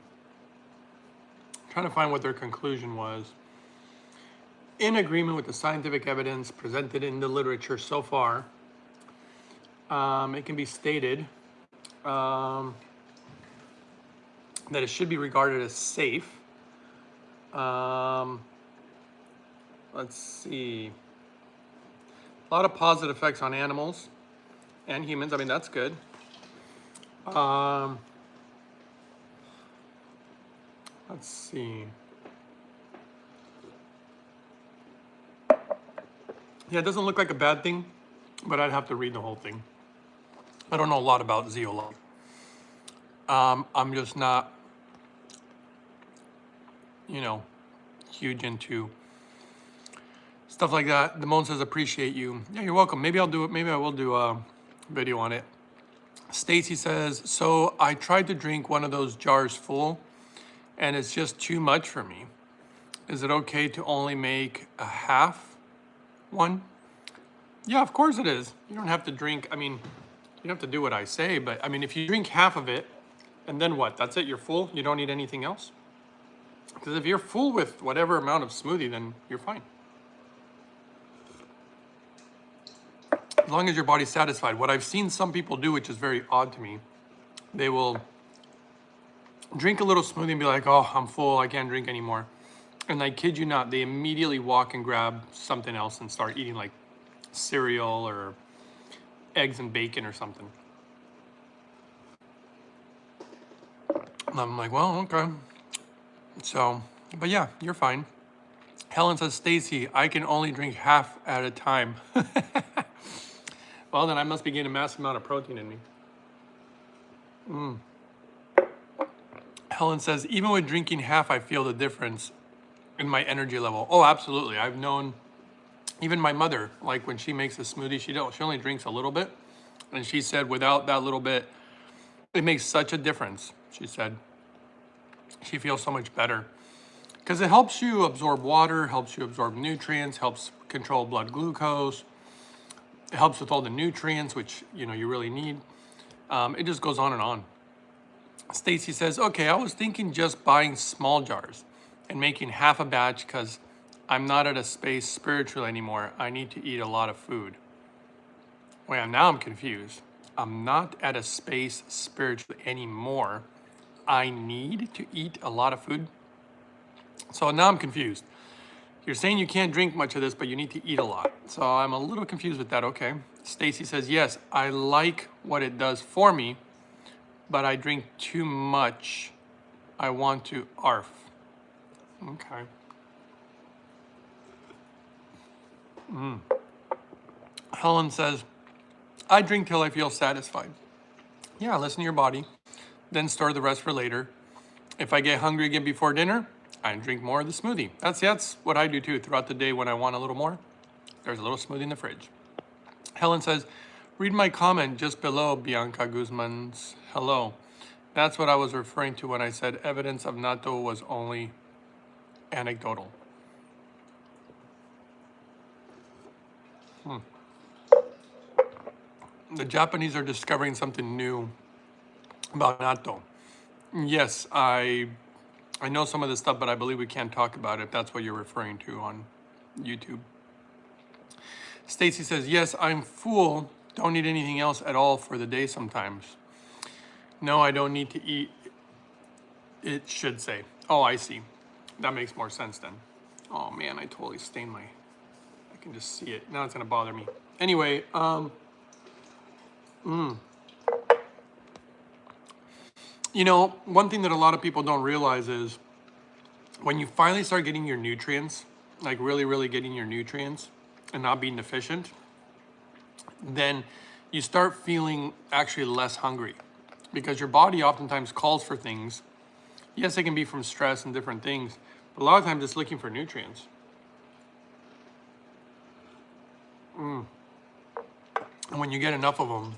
trying to find what their conclusion was. In agreement with the scientific evidence presented in the literature so far, it can be stated that it should be regarded as safe. Let's see. A lot of positive effects on animals and humans. I mean, that's good. Let's see. Yeah, it doesn't look like a bad thing, but I'd have to read the whole thing. I don't know a lot about zeolite. I'm just not, you know, huge into stuff like that. Damone says, appreciate you. Yeah, you're welcome. Maybe I'll do it. Maybe I will do a video on it. Stacy says, so I tried to drink one of those jars full and it's just too much for me. Is it okay to only make a half one? Yeah, of course it is. You don't have to drink, I mean, you don't have to do what I say, but I mean, if you drink half of it and then what? That's it, you're full? You don't need anything else? Because if you're full with whatever amount of smoothie, then you're fine. As long as your body's satisfied. What I've seen some people do, which is very odd to me, they will drink a little smoothie and be like, oh, I'm full, I can't drink anymore. And I kid you not, they immediately walk and grab something else and start eating like cereal or eggs and bacon or something. And I'm like, well, okay. So, but yeah, you're fine. Helen says, Stacy, I can only drink half at a time. Well, then I must be getting a massive amount of protein in me. Helen says, even with drinking half, I feel the difference in my energy level. Oh, absolutely. I've known, even my mother, like when she makes a smoothie, she only drinks a little bit. And she said, without that little bit, it makes such a difference, she said. She feels so much better. Because it helps you absorb water, helps you absorb nutrients, helps control blood glucose. It helps with all the nutrients, which you really need. It just goes on and on. Stacy says, okay, I was thinking just buying small jars and making half a batch because I'm not at a space spiritually anymore. I need to eat a lot of food. Well, now I'm confused. I'm not at a space spiritually anymore. I need to eat a lot of food. So now I'm confused. You're saying you can't drink much of this, but you need to eat a lot. So I'm a little confused with that, okay. Stacy says, yes, I like what it does for me, but I drink too much. I want to ARF. Okay. Helen says, I drink till I feel satisfied. Yeah, listen to your body, then store the rest for later. If I get hungry again before dinner, I drink more of the smoothie. That's what I do too. Throughout the day when I want a little more, there's a little smoothie in the fridge. Helen says, read my comment just below Bianca Guzman's hello. That's what I was referring to when I said evidence of natto was only anecdotal. The Japanese are discovering something new about natto. Yes, I know some of this stuff, but I believe we can't talk about it if that's what you're referring to on YouTube. Stacy says, yes, I'm full Don't need anything else at all for the day sometimes. No, I don't need to eat, it should say. Oh, I see. That makes more sense then. Oh man, I totally stained my, I can just see it. Now it's gonna bother me. Anyway, you know, one thing that a lot of people don't realize is when you finally start getting your nutrients, like really, really getting your nutrients and not being deficient, then you start feeling actually less hungry because your body oftentimes calls for things. Yes, it can be from stress and different things, but a lot of times it's looking for nutrients. And when you get enough of them,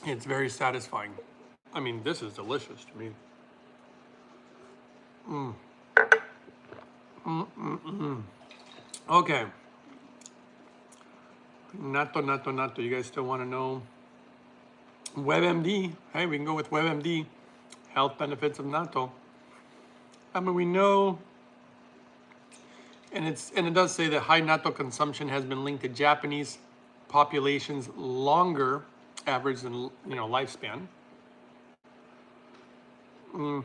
it's very satisfying. I mean, this is delicious to me. Okay. Natto. You guys still want to know? WebMD. Hey, we can go with WebMD. Health benefits of natto. I mean, we know, and it does say that high natto consumption has been linked to Japanese population's longer average than lifespan. And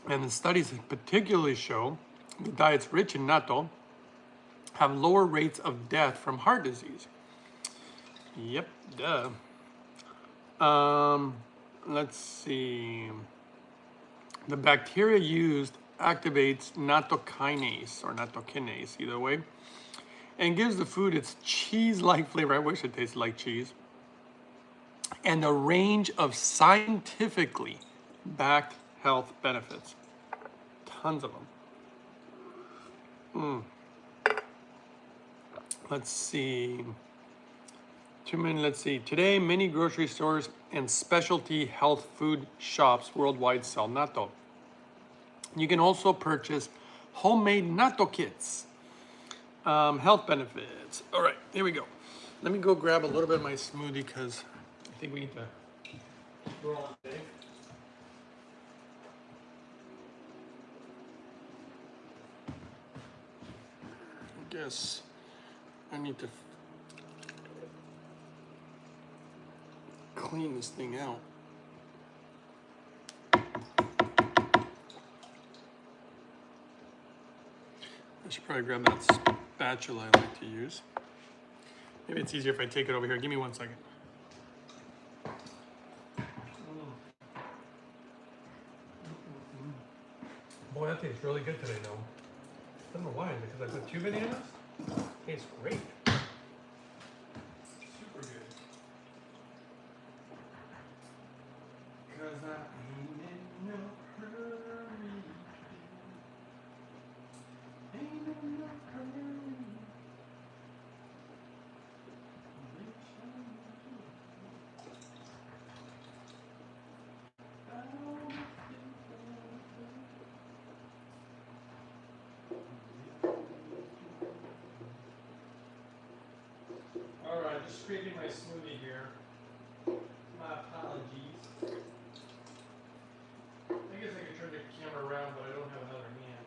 the studies particularly show that diets rich in natto have lower rates of death from heart disease. Yep, duh. Let's see. The bacteria used activates nattokinase or nattokinase, either way, and gives the food its cheese-like flavor. I wish it tasted like cheese. And a range of scientifically backed health benefits. Tons of them. Let's see. Let's see. Today, many grocery stores and specialty health food shops worldwide sell natto. You can also purchase homemade natto kits. Health benefits. All right, here we go. Let me go grab a little bit of my smoothie because I think we need to roll on today. I guess I need to clean this thing out. I should probably grab that spatula I like to use. Maybe it's easier if I take it over here. Give me 1 second. Boy, that tastes really good today, though. I don't know why, because I put 2 bananas. Tastes great. Super good. Because I ain't in no hurry. Ain't in no hurry. All right, just scraping my smoothie here. My apologies. I guess I could turn the camera around, but I don't have another hand.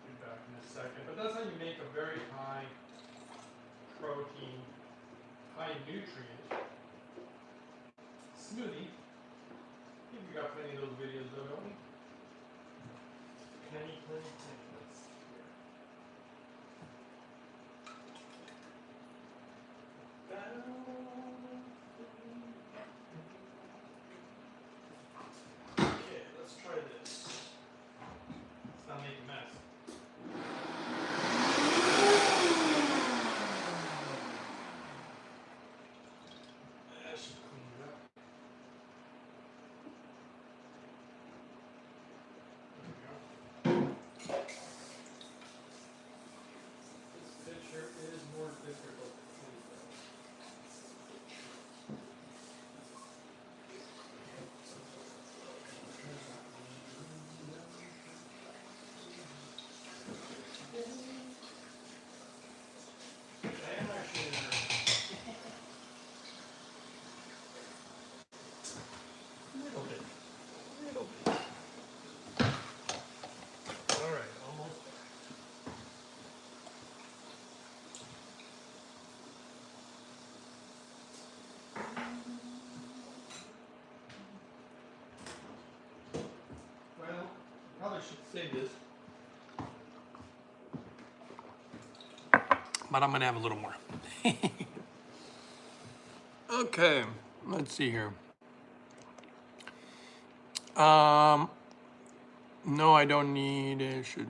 Be back in a second. But that's how you make a very high protein, high nutrient smoothie. I think we got plenty of those videos though, don't we? Plenty. Let's see here. Okay, let's try this. Let's not make a mess. That should clean it up. There we go. probably should say this, but I'm gonna have a little more. Okay, let's see here. No, I don't need it. Should.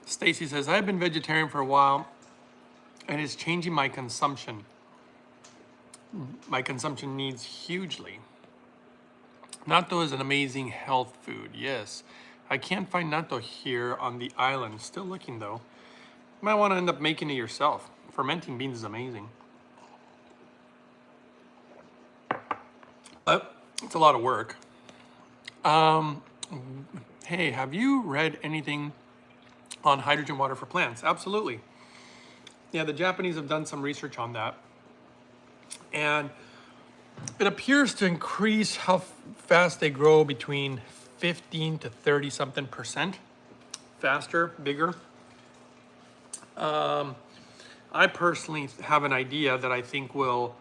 Stacy says, I've been vegetarian for a while and it's changing my consumption. My consumption needs hugely. Natto is an amazing health food, yes. I can't find natto here on the island. Still looking though. You might want to end up making it yourself. Fermenting beans is amazing. But it's a lot of work. Hey, have you read anything on hydrogen water for plants? Absolutely. Yeah, the Japanese have done some research on that. And it appears to increase how fast they grow between 15 to 30 something percent. Faster, bigger. I personally have an idea that I think will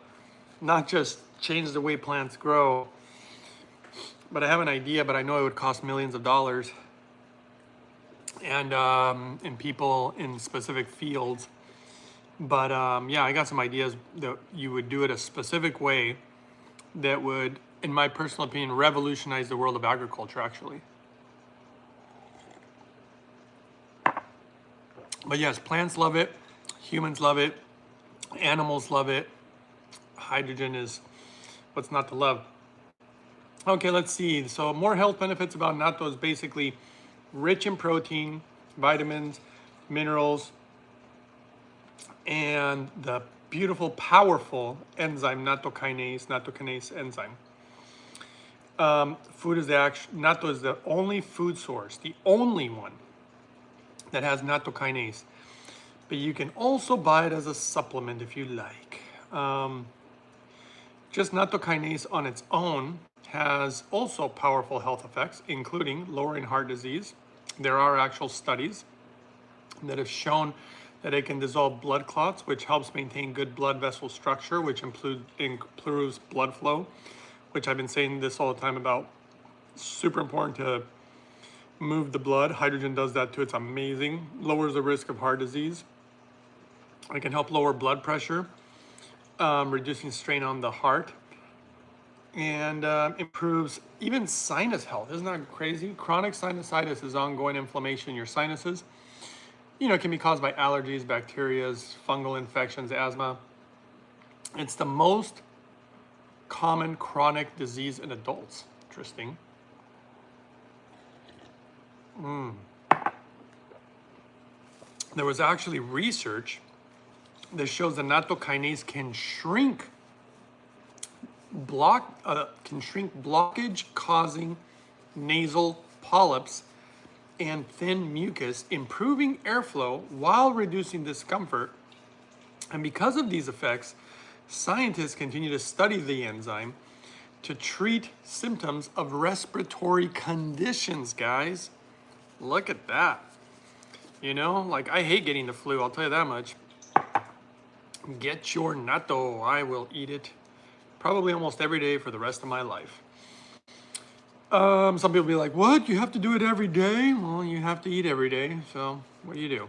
not just change the way plants grow, but I have an idea, but I know it would cost millions of dollars. And in people in specific fields. But yeah, I got some ideas that you would do it a specific way that would, in my personal opinion, revolutionize the world of agriculture, actually. But yes, plants love it, humans love it, animals love it. Hydrogen is what's not to love. Okay, let's see. So more health benefits about natto is basically rich in protein, vitamins, minerals, and the beautiful, powerful enzyme, nattokinase enzyme. Food is natto is the only food source, the only one that has nattokinase. But you can also buy it as a supplement if you like. Just nattokinase on its own has also powerful health effects, including lowering heart disease. There are actual studies that have shown that it can dissolve blood clots, which helps maintain good blood vessel structure, which improves blood flow, which I've been saying this all the time about. Super important to move the blood. Hydrogen does that too. It's amazing. Lowers the risk of heart disease. It can help lower blood pressure, reducing strain on the heart, and improves even sinus health. Isn't that crazy? Chronic sinusitis is ongoing inflammation in your sinuses. You know, it can be caused by allergies, bacteria, fungal infections, asthma. It's the most common chronic disease in adults. Interesting. There was actually research that shows that nattokinase can shrink blockage causing nasal polyps and thin mucus, improving airflow while reducing discomfort. And because of these effects, scientists continue to study the enzyme to treat symptoms of respiratory conditions, guys. Look at that. You know, like I hate getting the flu, I'll tell you that much. Get your natto. I will eat it probably almost every day for the rest of my life. Some people be like, what? You have to do it every day? Well, you have to eat every day, so what do you do?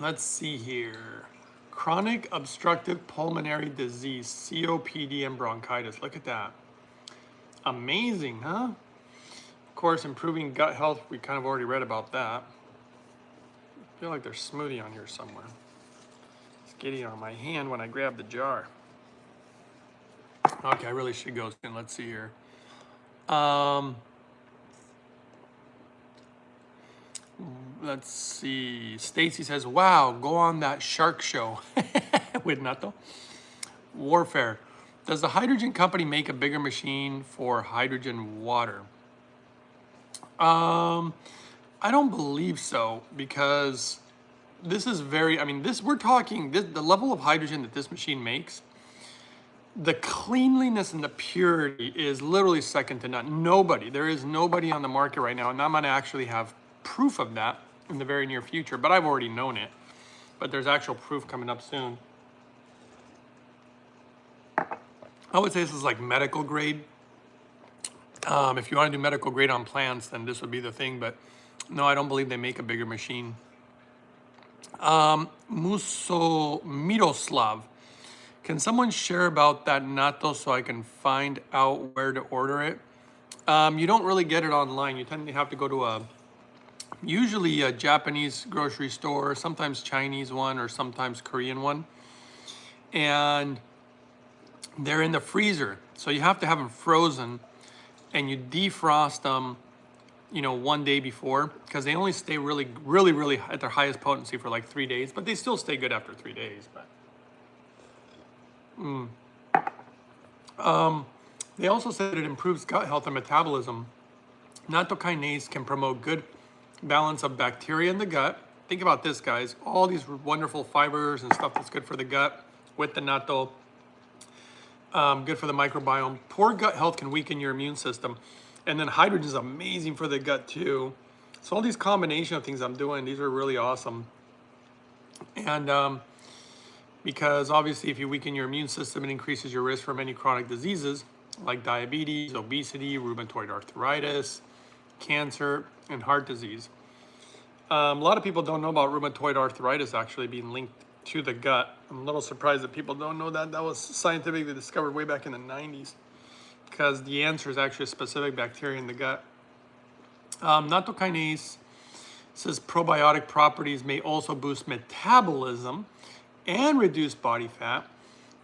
Let's see here. Chronic obstructive pulmonary disease, COPD and bronchitis. Look at that. Amazing, huh? Of course, improving gut health, we kind of already read about that. I feel like there's smoothie on here somewhere. It's getting on my hand when I grab the jar. Okay, I really should go soon. Let's see here. Let's see. Stacy says, wow, go on that shark show with natto. Warfare. Does the hydrogen company make a bigger machine for hydrogen water? I don't believe so, because this is very, I mean, we're talking, the level of hydrogen that this machine makes, the cleanliness and the purity is literally second to none. There is nobody on the market right now, and I'm gonna actually have proof of that in the very near future, but I've already known it. But there's actual proof coming up soon. I would say this is like medical grade If you want to do medical grade on plants, then this would be the thing, but no, I don't believe they make a bigger machine. Miroslav, can someone share about that natto so I can find out where to order it? You don't really get it online. You tend to have to go to usually a Japanese grocery store, sometimes Chinese one, or sometimes Korean one. And they're in the freezer. So you have to have them frozen, and you defrost them, you know, one day before, because they only stay really at their highest potency for like 3 days, but they still stay good after 3 days. But they also said it improves gut health and metabolism. Natto kinase can promote good balance of bacteria in the gut. Think about this, guys. All these wonderful fibers and stuff that's good for the gut with the natto. Good for the microbiome. Poor gut health can weaken your immune system. And then hydrogen is amazing for the gut too. So all these combination of things I'm doing, these are really awesome. And because obviously if you weaken your immune system, it increases your risk for many chronic diseases like diabetes, obesity, rheumatoid arthritis, cancer, and heart disease. A lot of people don't know about rheumatoid arthritis actually being linked to the gut. I'm a little surprised that people don't know that. That was scientifically discovered way back in the 90s, because the answer is actually a specific bacteria in the gut. Natto kinase says probiotic properties may also boost metabolism and reduce body fat,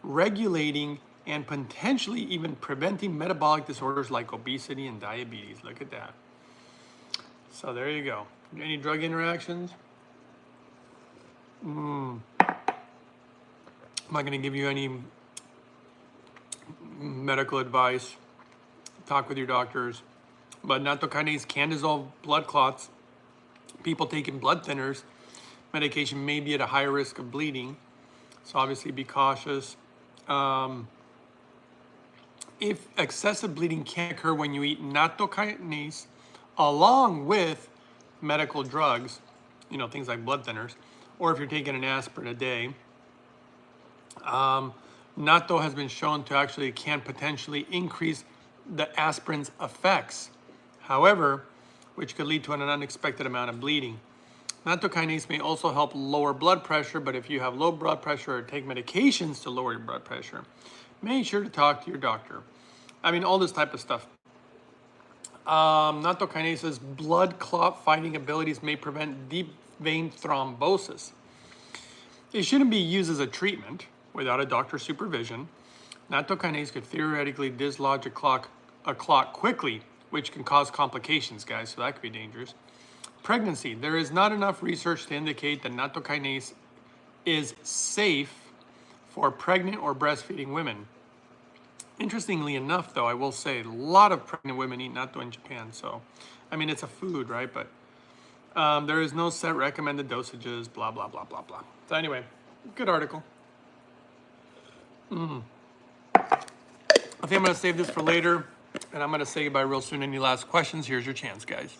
regulating and potentially even preventing metabolic disorders like obesity and diabetes. Look at that. So there you go. Any drug interactions? I'm not going to give you any medical advice. Talk with your doctors. But natto kinase can dissolve blood clots. People taking blood thinners, medication may be at a higher risk of bleeding. So obviously be cautious. If excessive bleeding can occur when you eat natto kinase along with medical drugs, you know, things like blood thinners, or if you're taking an aspirin a day, natto has been shown to actually can potentially increase the aspirin's effects. However, which could lead to an unexpected amount of bleeding. Natto kinase may also help lower blood pressure, but if you have low blood pressure or take medications to lower your blood pressure, make sure to talk to your doctor. I mean, all this type of stuff. Natto kinase's blood clot fighting abilities may prevent deep vein thrombosis. It shouldn't be used as a treatment without a doctor's supervision. Natto kinase could theoretically dislodge a clot quickly, which can cause complications, guys, so that could be dangerous. Pregnancy. There is not enough research to indicate that natto kinase is safe for pregnant or breastfeeding women. Interestingly enough, though, I will say a lot of pregnant women eat natto in Japan. So, I mean, it's a food, right? But there is no set recommended dosages, blah, blah, blah, blah, blah. So anyway, good article. I think I'm going to save this for later, and I'm going to say goodbye real soon. Any last questions? Here's your chance, guys.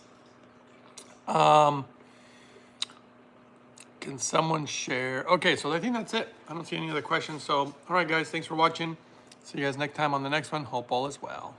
Can someone share? Okay, so I think that's it. I don't see any other questions. So, all right, guys, thanks for watching. See you guys next time on the next one. Hope all is well.